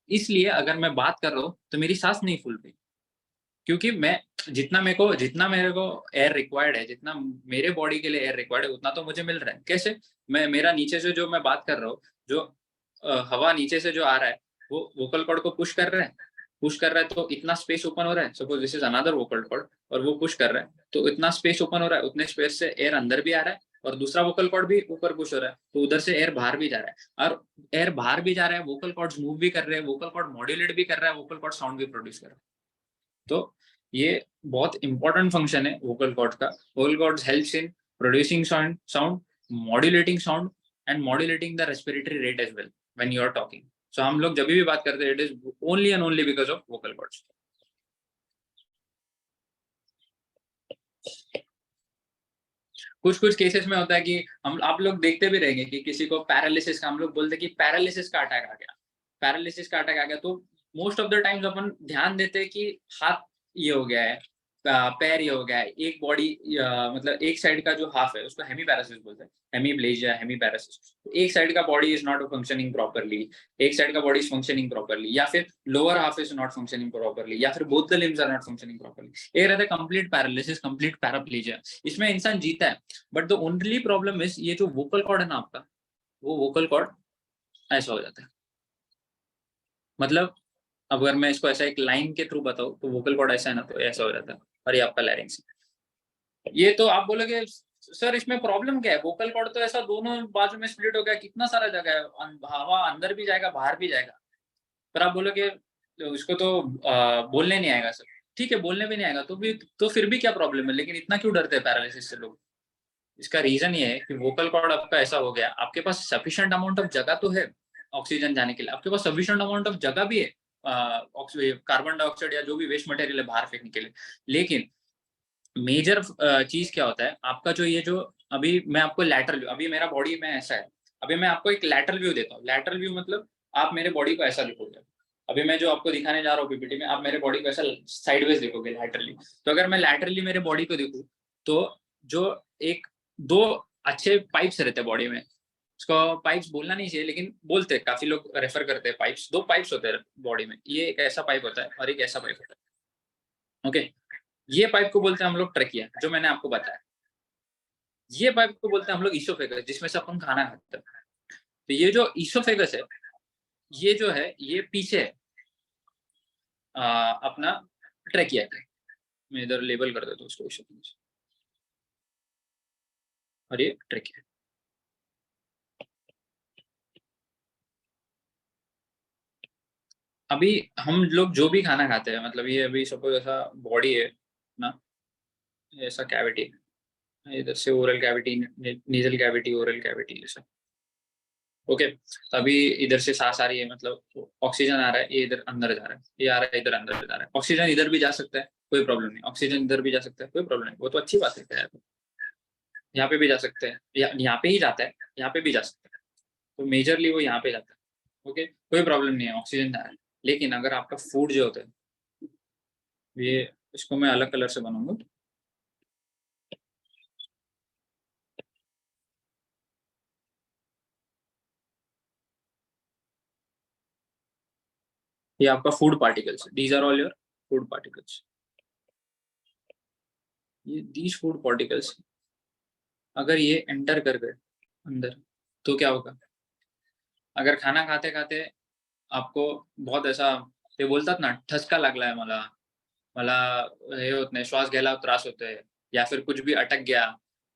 इसलिए अगर मैं बात कर रहा हूँ तो मेरी सांस नहीं फूल रही, क्योंकि मैं जितना मेरे को एयर रिक्वायर्ड है, जितना मेरे बॉडी के लिए एयर रिक्वायर्ड है, उतना तो मुझे मिल रहा है. कैसे? मेरा नीचे से जो मैं बात कर रहा हूँ, जो हवा नीचे से जो आ रहा है, वो वोकल कॉर्ड को पुश कर रहा है, तो इतना स्पेस ओपन हो रहा है. Suppose this is another vocal cord, और वो पुश कर रहा है, तो इतना स्पेस ओपन हो रहा है, उतने स्पेस से एयर अंदर भी आ रहा है, और दूसरा वोकल कॉर्ड भी ऊपर पुश हो रहा है, तो उधर से एयर बाहर भी जा रहा है. और एयर बाहर भी जा रहा है, वोकल कॉर्ड्स मूव भी कर रहे हैं, वोकल कॉर्ड मॉड्यूलेट भी कर रहा है, वोकल कॉर्ड साउंड भी प्रोड्यूस कर रहा है. तो ये बहुत इंपॉर्टेंट फंक्शन है वोकल कॉर्ड का. Vocal cords helps in producing sound, modulating sound, and modulating the respiratory rate as well when you are talking. So हम लोग जब भी बात करते हैं, it is only and only because of vocal cords. कुछ cases में होता है कि हम आप लोग देखते भी रहेंगे कि किसी को पैरालिसिस का, हम लोग बोलते हैं कि पैरालिसिस का अटैक आ गया, तो मोस्ट ऑफ द टाइम्स अपन ध्यान देते हैं कि हाथ ये हो गया है, पैर ये हो गया है, एक बॉडी मतलब एक साइड का जो हाफ है उसको हेमीपैरासिस बोलते हैं, हेमीप्लेजिया, हेमीपैरासिस. एक साइड का body is not functioning properly, एक साइड का बॉडी इज फंक्शनिंग प्रॉपर्ली, या फिर lower half is not functioning properly, या फिर both the limbs are not functioning properly. एक रहता है कंप्लीट पैरालिसिस, कंप्लीट पैराप्लेजिया. इसमें इंसान जीता है, but the only problem is ये जो वोकल कॉर्ड है ना आपका, वो वोकल कॉर्ड ऐसा हो जाता है. मतलब अगर मैं इसको ऐसा एक लाइन के थ्रू बताऊं, तो वोकल कॉर्ड ऐसा है ना, तो ऐसा हो जाता है, और ये आपका लैरिंक्स. ये तो आप बोलोगे सर इसमें प्रॉब्लम क्या है, वोकल कॉर्ड तो ऐसा दोनों बाजू में स्प्लिट हो गया, कितना सारा जगह है, हवा अंदर भी जाएगा बाहर भी जाएगा. पर आप बोलोगे तो इसको तो बोलने नहीं आएगा सर. ठीक है, बोलने भी नहीं आएगा तो फिर भी क्या प्रॉब्लम है, लेकिन इतना क्यों डरते हैं पैरालिसिस से लोग? इसका रीजन ये है कि वोकल कॉर्ड आपका ऐसा हो गया, आपके पास सफिशिएंट अमाउंट ऑफ जगह तो है ऑक्सीजन जाने के लिए, आपके पास सफिशिएंट अमाउंट ऑफ जगह भी है कार्बन डाइऑक्साइड या जो भी वेस्ट मटेरियल है बाहर फेंकने के लिए, लेकिन मेजर चीज क्या होता है आपका, जो ये जो अभी मैं आपको लैटरल व्यू, अभी मेरा बॉडी में ऐसा है, अभी मैं आपको एक लैटरल व्यू देता हूँ। लैटरल व्यू मतलब आप मेरे बॉडी को ऐसा देखोगे। अभी मैं जो आपको दिखाने जा रहा हूँ पीपीटी में, आप मेरे बॉडी को ऐसा साइडवेज देखोगे लैटरली। तो अगर मैं लैटरली मेरे बॉडी को देखूँ तो जो एक दो अच्छे पाइप्स रहते हैं बॉडी में, उसको पाइप्स बोलना नहीं चाहिए लेकिन बोलते हैं, काफी लोग रेफर करते हैं पाइप्स। दो पाइप्स होते हैं बॉडी में, ये एक ऐसा पाइप होता है और एक ऐसा पाइप होता है। ओके, ये पाइप को बोलते हैं हम लोग ट्रकिया, जो मैंने आपको बताया। ये पाइप को बोलते हैं हम लोग ईसोफेगस, जिसमें से अपन खाना खाते हैं। तो ये जो ईसोफेगस है, ये जो है ये पीछे है अपना ट्रकिया के। मैं इधर लेबल कर देता हूँ उसको ईसोफेगस, और ये ट्रकिया। अभी हम लोग जो भी खाना खाते हैं, मतलब ये अभी सपोज ऐसा बॉडी है ना, ऐसा कैविटी, इधर से oral cavity, nasal cavity, oral cavity, ऐसा। ओके, अभी इधर से सांस आ रही है, मतलब ऑक्सीजन आ रहा है, ये इधर अंदर जा रहा है, ये आ रहा है इधर अंदर जा रहा है। ऑक्सीजन इधर भी जा सकता है, कोई प्रॉब्लम नहीं। ऑक्सीजन इधर भी जा सकता है, कोई प्रॉब्लम नहीं, वो तो अच्छी बात है यार। यहाँ पे भी जा सकते हैं, यहाँ पे ही जाता है, यहाँ पे भी जा सकता है। तो मेजरली वो यहाँ पे जाता है। ओके, कोई प्रॉब्लम नहीं है, ऑक्सीजन जा रहा है। लेकिन अगर आपका फूड जो होता है, ये इसको मैं अलग कलर से बनाऊंगा। ये आपका food particles, these are all your food particles. ये दीज फूड पार्टिकल्स अगर ये एंटर कर गए अंदर, तो क्या होगा? अगर खाना खाते खाते आपको बहुत ऐसा, ते बोलतात ना, ठसका लागलाय मला हे होत नाही, श्वास घ्यायला त्रास होतोय, या फिर कुछ भी अटक गया,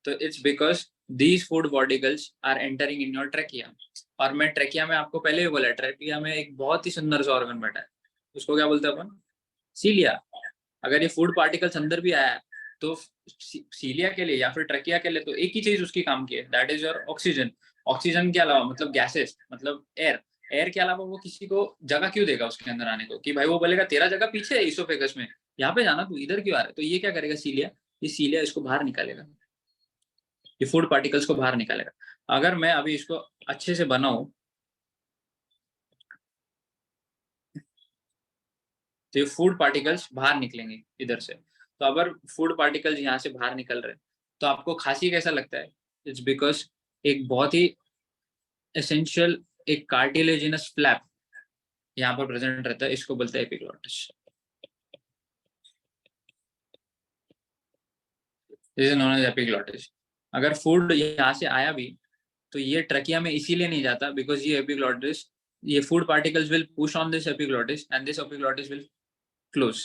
तो it's because these food particles are entering in your trachea. और मैं ट्रेकिया में आपको पहले ही बोला, ट्रेकिया में एक बहुत ही सुंदर सा ऑर्गन बैठा है, उसको क्या बोलते हैं अपन? सीलिया। अगर ये फूड पार्टिकल्स अंदर भी आया है, तो सीलिया के लिए या फिर ट्रेकिया के लिए तो एक ही चीज उसकी काम की है, that is your oxygen. Oxygen के अलावा मतलब गैसेस, मतलब एयर, एयर के अलावा वो किसी को जगह क्यों देगा उसके अंदर आने को? कि भाई वो बोलेगा तेरा जगह पीछे है इसोफेगस में, यहाँ पे जाना, तू इधर क्यों आ रहा है? तो ये क्या करेगा सीलिया? ये सीलिया इसको बाहर निकालेगा, ये फूड पार्टिकल्स को बाहर निकालेगा। अगर मैं अभी इसको अच्छे से बनाऊं, तो ये फूड पार्टिकल्स बाहर निकलेंगे इधर से। तो अगर फूड पार्टिकल्स यहाँ से बाहर निकल रहे हैं, तो आपको खांसी कैसा लगता है? इट्स बिकॉज एक बहुत ही एसेंशियल एक कार्टिलेजिनस फ्लैप यहाँ पर प्रेजेंट रहता है, इसको बोलते हैं epiglottis. This is known as epiglottis. अगर फूड यहाँ से आया भी, तो ये ट्रकिया में इसीलिए नहीं जाता बिकॉज ये एपिग्लॉटिस, ये food particles will push on this epiglottis and this epiglottis will close,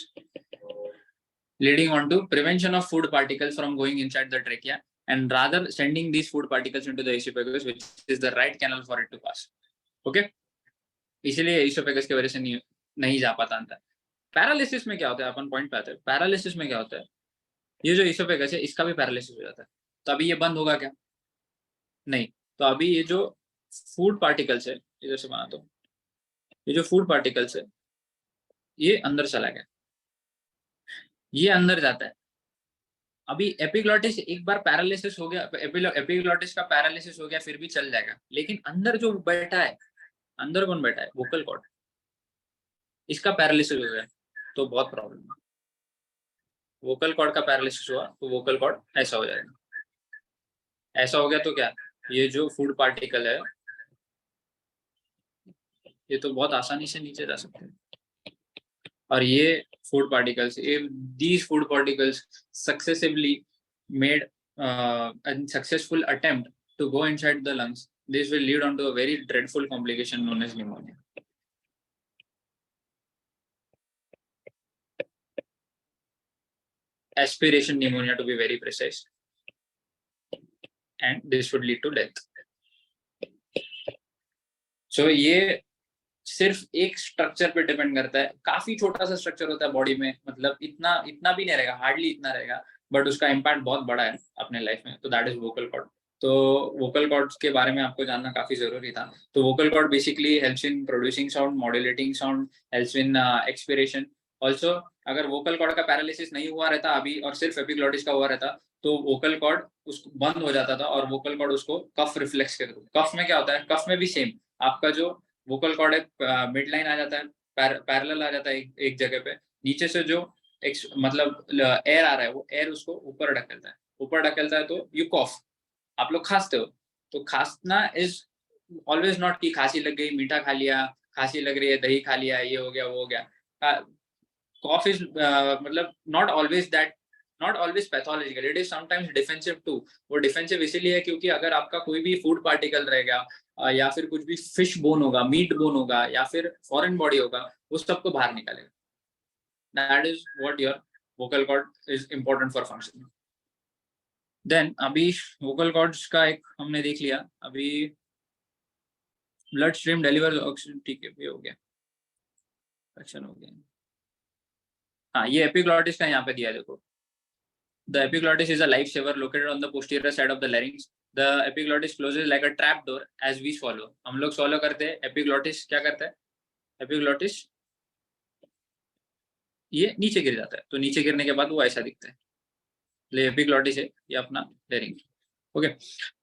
leading on to prevention of food particles from going inside the trachea and rather sending these food particles into the esophagus, which is the right canal for it to pass. Okay, इसलिए esophagus की वजह से नहीं जा पाता अंदर। Paralysis में क्या होता है, अपन पॉइंट पे आते हैं। पैरालिसिस में क्या होता है, ये जो esophagus है इसका भी पैरालिसिस हो जाता है। तो अभी ये बंद होगा क्या? नहीं। तो अभी ये जो फूड पार्टिकल्स है, इधर से बना दो, ये जो फूड पार्टिकल्स है ये अंदर चला गया, ये अंदर जाता है। अभी एपिग्लॉटिस एक बार पैरालिसिस हो गया, एपिग्लॉटिस का पैरालिसिस हो गया फिर भी चल जाएगा, लेकिन अंदर जो बैठा है, अंदर कौन बैठा है? वोकल कॉर्ड, इसका पैरालिसिस हो गया तो बहुत प्रॉब्लम है। वोकल कॉर्ड का पैरालिसिस हुआ तो वोकल कॉर्ड ऐसा हो जाएगा। ऐसा हो गया तो क्या, ये जो फूड पार्टिकल है ये तो बहुत आसानी से नीचे जा सकते हैं। और ये food particles, if these food particles successively made a successful attempt to go inside the lungs, this will lead on to a very dreadful complication known as pneumonia. Aspiration pneumonia to be very precise, and this would lead to death. So ये सिर्फ एक structure पे depend करता है, काफी छोटा सा structure होता है बॉडी में, मतलब इतना भी नहीं रहेगा, हार्डली इतना रहेगा, बट उसका इम्पैक्ट बहुत बड़ा है अपने लाइफ में। तो दैट इज वोकल कॉर्ड। तो वोकल कॉर्ड्स के बारे में आपको जानना काफी जरूरी था। तो vocal cord basically helps in producing sound, modulating sound, helps in expiration, also अगर वोकल कॉर्ड का पैरालिसिस नहीं हुआ रहता अभी और सिर्फ एपिग्लॉटिस का हुआ रहता तो वोकल कॉर्ड उसको बंद हो जाता था और वोकल कॉर्ड उसको कफ रिफ्लेक्स के थ्रू। कफ में क्या होता है, कफ में भी सेम आपका जो वोकल कॉर्ड है मिड लाइन आ जाता है, पैरेलल आ जाता है एक जगह पे, नीचे से जो एक मतलब एयर आ रहा है वो एयर उसको ऊपर ढकेलता है, ऊपर ढकेलता है तो यू कॉफ, आप लोग खांसते हो। तो खांसना इज ऑलवेज नॉट कि खांसी लग गई मीठा खा लिया, खांसी लग रही है दही खा लिया, ये हो गया वो हो गया। कॉफ इज मतलब not always pathological, it is sometimes defensive too. वो डिफेंसिव इसीलिए है क्योंकि अगर आपका कोई भी फूड पार्टिकल रहेगा या फिर कुछ भी फिश बोन होगा, मीट बोन होगा या फिर फॉरेन बॉडी होगा, वो सबको बाहर निकालेगा। That is what your vocal cord is important for functioning. Then अभी वोकल कॉर्ड्स का एक हमने देख लिया। अभी ब्लड स्ट्रीम डिलीवर ऑक्सीजन, ठीक है ये हो गया, एक्शन हो गया। हाँ ये एपिग्लॉटिस का यहाँ पे दिया है देखो। The epiglottis is a lifesaver located on the posterior side of the larynx. The epiglottis closes like a trap door as we swallow. हम लोग swallow करते हैं, epiglottis क्या करता है, epiglottis ये नीचे गिर जाता है, तो नीचे गिरने के बाद वो ऐसा दिखता है। ये epiglottis है, ये अपना larynx. Okay.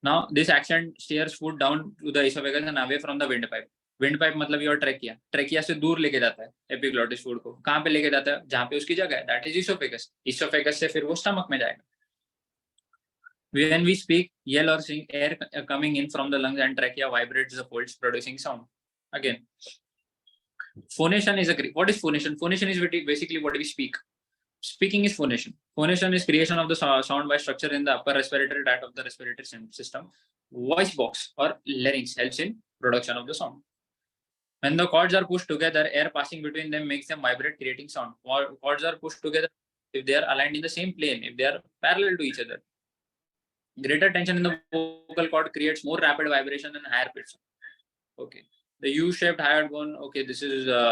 Now this action steers food down to the esophagus and away from the windpipe. Windpipe मतलब योर ट्रेकिया, ट्रेकिया से दूर लेके जाता है एपिग्लॉटिस फूड को। कहाँ पे लेके जाता है, जहाँ पे उसकी जगह है, दैट इज इसोफेगस। इसोफेगस से फिर वो स्टमक में जाएगा। When we speak, yell or sing, air coming in from the lungs and trachea vibrates the folds, producing sound. Again, phonation is what is phonation? Phonation is basically what we speak. Speaking is phonation. Phonation is creation of the sound by structure in the upper respiratory tract of the respiratory system. Voice box or larynx helps in production of the sound. When the cords are pushed together, air passing between them makes them vibrate, creating sound. Cords are pushed together if they are aligned in the same plane, if they are parallel to each other. Greater tension in the vocal cord creates more rapid vibration and higher pitch. Okay. The U-shaped higher bone. Okay, this is a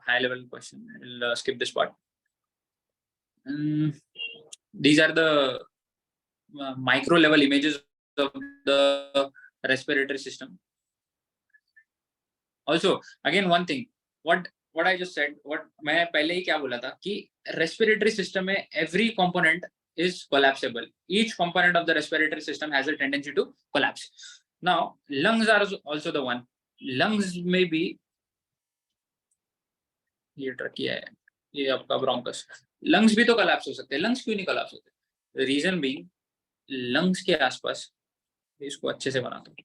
high-level question. We'll skip this part. These are the micro-level images of the respiratory system. Also, again, one thing. What I just said. What मैं पहले ही क्या बोला था कि respiratory system में every component is collapsible. Each component of the respiratory system has a tendency to collapse. Now, lungs are also the one. Lungs may be ये trachea है, ये आपका ब्रोंकस। लंग्स भी तो कोलैप्स हो सकते हैं। लंग्स क्यों नहीं कोलैप्स होते? रीजन बीइंग लंग्स के आसपास, इसको अच्छे से बनाता हूँ,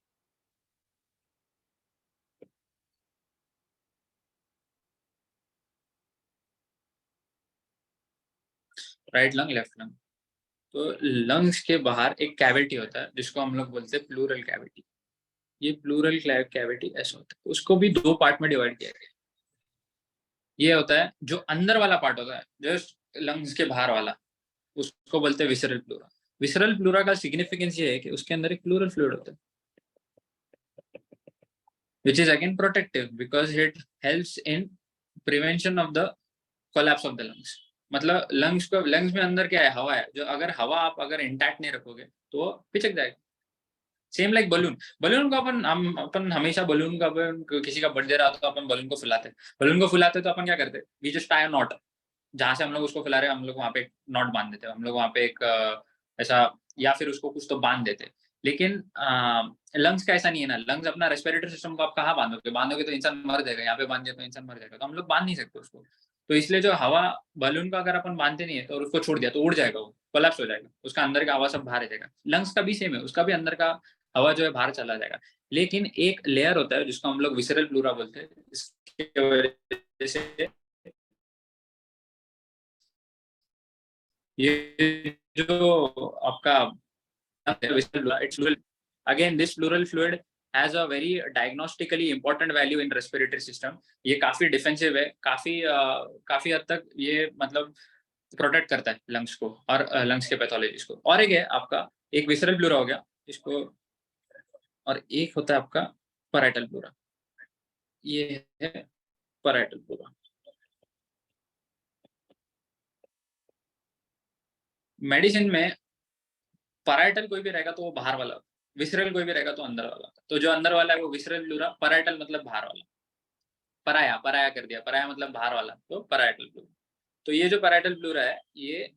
राइट लंग लेफ्ट लंग। तो लंग्स के बाहर एक कैविटी होता है जिसको हम लोग बोलते हैं प्लूरल कैविटी। ये प्लूरल कैविटी ऐसा होता है, उसको भी दो पार्ट में डिवाइड किया गया। ये होता है जो अंदर वाला पार्ट होता है, जस्ट लंग्स के बाहर वाला, उसको बोलते हैं विसरल प्लूरा। विसरल प्लूरा का सिग्निफिकेंस ये है कि उसके अंदर एक प्लूरल फ्लूइड होता है, which is again protective because it helps in prevention of the collapse of the lungs. मतलब लंग्स में अंदर क्या है, हवा है, जो अगर हवा आप अगर इंटैक्ट नहीं रखोगे तो पिचक जाएगा। सेम लाइक बलून को अपन हमेशा बलून का किसी का बर्थडे रहा तो अपन बलून को फुलाते तो अपन क्या करते, we just tie a knot. जहां से हम लोग उसको फुला रहे हैं हम लोग वहां पे एक नॉट बांध देते, हम लोग वहां पे एक ऐसा, या फिर उसको कुछ तो बांध देते। लेकिन लंग्स का ऐसा नहीं है ना। लंग्स अपना रेस्पिरेटरी सिस्टम को आप कहाँ बांधोगे तो इंसान मर जाएगा। यहाँ पे बांध दिया तो इंसान मर जाएगा, तो हम लोग बांध नहीं सकते उसको। तो इसलिए जो हवा बलून का अगर अपन बांधते नहीं है तो उसको छोड़ दिया तो उड़ जाएगा, वो कोलैप्स हो जाएगा, उसका अंदर का हवा सब बाहर आ जाएगा। लंग्स का भी सेम है, उसका भी अंदर का हवा जो है बाहर चला जाएगा। लेकिन एक लेयर होता है जिसको हम लोग विसरल प्लूरा बोलते हैं, इसके वजह से ये जो आपका again this pleural fluid has a very diagnostically important value in respiratory system. ये काफी डिफेंसिव है, काफी हद तक ये मतलब प्रोटेक्ट करता है लंग्स को और लंग्स के पैथोलॉजीज को। और एक है आपका, एक विसरल प्लूरा हो गया इसको, और एक होता है आपका पैराइटल प्लूरा। ये है पैराइटल प्लूरा। मेडिसिन में पैराइटल कोई भी रहेगा तो वो बाहर वाला, विसरल कोई भी रहेगा तो अंदर वाला। तो जो अंदर वाला है वो विसरल प्लूरा, पैराइटल मतलब बाहर वाला। पराया कर दिया, पराया मतलब बाहर वाला, तो पैराइटल प्लूरा। तो ये जो पैराइटल प्लूरा है ये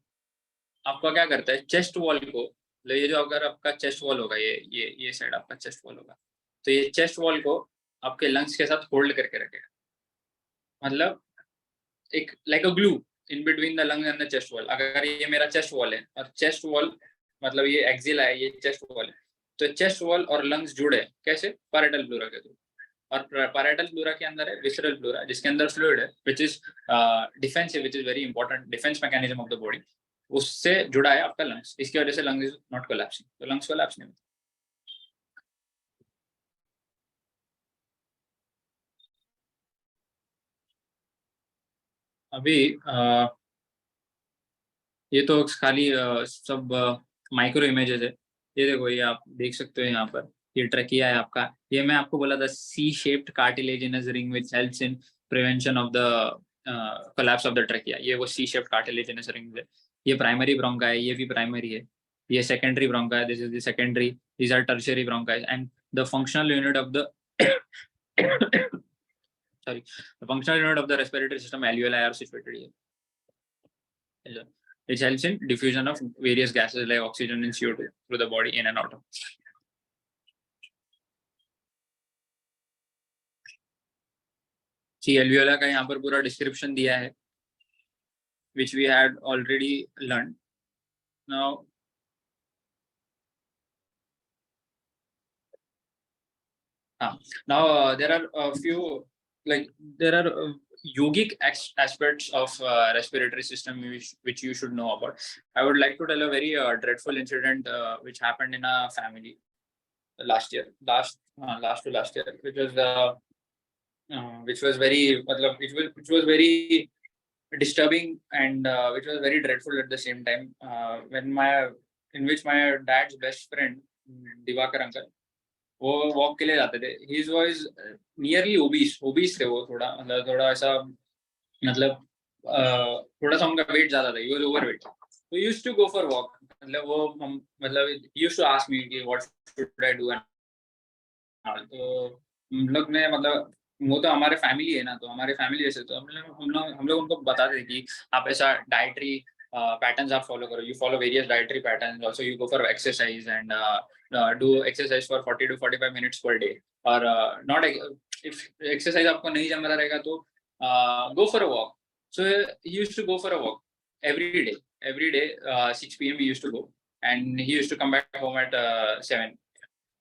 आपका क्या करता है, चेस्ट वॉल को, ये जो अगर आपका चेस्ट वॉल होगा, ये साइड आपका चेस्ट वॉल होगा, तो ये चेस्ट वॉल को आपके लंग्स के साथ होल्ड करके रखेगा, मतलब एक like a glue in between the lung and the chest wall. अगर ये मेरा चेस्ट वॉल है और चेस्ट वॉल मतलब ये एक्सिल है, ये चेस्ट वॉल है, तो चेस्ट वॉल और लंग्स जुड़े कैसे, पैराइटल प्लूरा के थ्रू। और पैराइटल प्लूरा के अंदर है विसरल प्लूरा, जिसके अंदर फ्लूइड है which is defensive, which is very important defence mechanism of the body, उससे जुड़ा है आपका लंग्स। इसकी वजह से लंग्स इज नॉट कोलैप्सिंग, तो लंग्स कोलैप्स नहीं होता। अभी ये तो खाली सब माइक्रो इमेजेस है। ये देखो, ये आप देख सकते हो यहाँ पर, ये ट्रकिया है आपका। ये मैं आपको बोला था C shaped cartilaginous ring which helps in prevention of the collapse of the trachea. ये वो सी शेप्ड कार्टिलेजिनस रिंग है। ये प्राइमरी ब्रोंका है, ये भी प्राइमरी है। ये सेकेंडरी ब्रोंका है, this is the secondary, these are tertiary bronchi and the functional unit of the sorry, the functional unit of the respiratory system alveoli are situated here. Which helps in diffusion of various gases like oxygen and CO2 through the body in and out of. See, alveoli का यहाँ पर पूरा description दिया है, which we had already learned. Now, there are a few, like there are yogic aspects of respiratory system which you should know about. I would like to tell a very dreadful incident which happened in a family last year, last to last year, which was very, which was very disturbing and which was very dreadful at the same time. In which my dad's best friend, Divakar uncle, वो walk के लिए जाते थे। He was nearly obese थे वो, थोड़ा ऐसा, मतलब थोड़ा सा उनका वेट ज्यादा था, ही वाज ओवरवेट। तो used to go for walk, मतलब वो मतलब he used to ask me कि what should I do and all. तो हम लोग ने, मतलब वो तो हमारे फैमिली है ना, तो हमारे फैमिली जैसे, तो हम लोग उनको बताते थे कि आप ऐसा डाइटरी पैटर्न्स आप फॉलो करो, you follow various dietary patterns, also you go for exercise and do exercise for 40 to 45 minutes per day. और नॉट इफ एक्सरसाइज आपको नहीं जम रहा रहेगा तो go for a walk. So he used to go for a walk every day 6 p.m. he used to go, and he used to come back home at 7.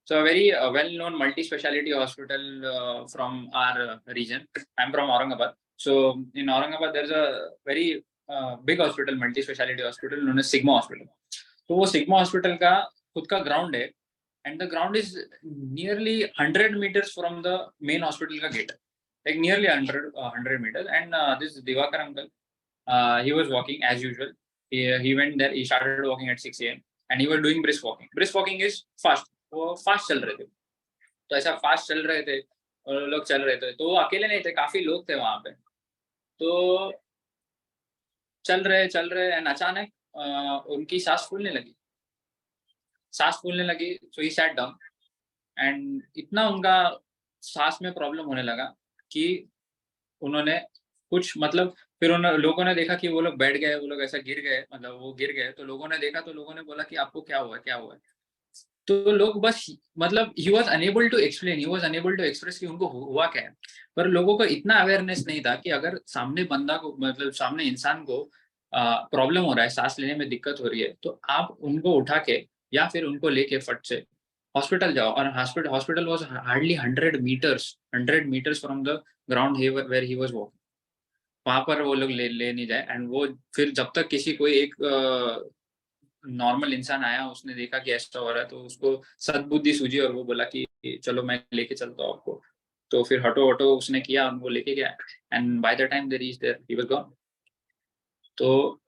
So a very well-known multi-speciality hospital from our region. I'm from Aurangabad. So in Aurangabad, there's a very big hospital, multi-speciality hospital known as Sigma Hospital. तो वो Sigma Hospital का खुद का ground है, and the ground is nearly 100 meters from the main hospital का gate, like nearly 100 meters. And this Divakar uncle, he was walking as usual. He went there. He started walking at 6 a.m. and he was doing brisk walking. Brisk walking is fast. वो fast चल रहे थे, तो ऐसा fast चल रहे थे और लोग चल रहे थे, तो वो अकेले नहीं थे, काफी लोग थे वहां पे। तो चल रहे एंड अचानक उनकी सांस फूलने लगी। सो ही सैट डाउन, एंड इतना उनका सांस में प्रॉब्लम होने लगा कि उन्होंने कुछ, मतलब फिर उन लोगों ने देखा कि वो लोग बैठ गए, वो लोग ऐसा गिर गए, मतलब वो गिर गए। तो लोगों ने देखा, तो लोगों ने बोला कि आपको क्या हुआ है। तो लोग बस, मतलब he was unable to explain, he was unable to express कि उनको हुआ क्या है। पर लोगों को इतना अवेयरनेस नहीं था कि अगर सामने बंदा को, मतलब सामने इंसान को प्रॉब्लम हो रहा है, सांस लेने में दिक्कत हो रही है, तो आप उनको उठा के या फिर उनको लेके फट से हॉस्पिटल जाओ। और hospital was hardly 100 meters from the ground where he was walking. वहां पर वो लोग ले नहीं जाए। एंड वो फिर जब तक किसी कोई एक नॉर्मल इंसान आया, उसने देखा कि ऐसा हो रहा है, तो उसको सद्बुद्धि सूझी और वो बोला कि चलो मैं लेके चलता हूँ आपको। तो फिर हटो हटो उसने किया, वो लेके गया, and by the time they reach there he was gone. तो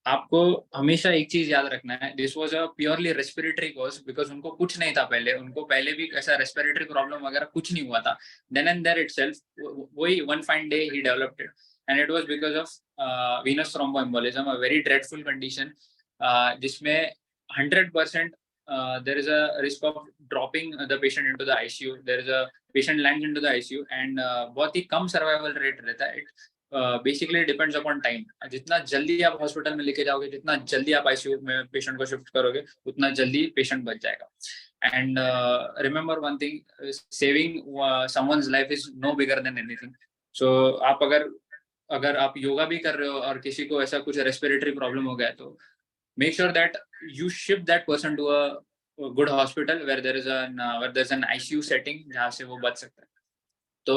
आपको हमेशा एक चीज याद रखना है, this was a purely respiratory cause, because उनको कुछ नहीं था पहले, उनको पहले भी ऐसा रेस्पिरेटरी प्रॉब्लम वगैरह कुछ नहीं हुआ था। देन एंड देयर इटसेल्फ वही one fine day he developed it, and it was because of venous thromboembolism, a very dreadful condition जिसमें 100% there is a risk of dropping the patient into the ICU. There is a patient lands into the ICU and बहुत ही कम survival rate रहता है। Basically depends upon time. जितना जल्दी आप hospital में लेके जाओगे, जितना जल्दी आप आईसीयू में पेशेंट को शिफ्ट करोगे, उतना जल्दी पेशेंट बच जाएगा। And remember one thing, saving someone's life is no bigger than anything. So आप अगर आप योगा भी कर रहे हो और किसी को ऐसा कुछ रेस्पिरेटरी प्रॉब्लम हो गया, तो make sure that you shift that person to a good hospital where there's an ICU setting जहाँ से वो बच सकता है। तो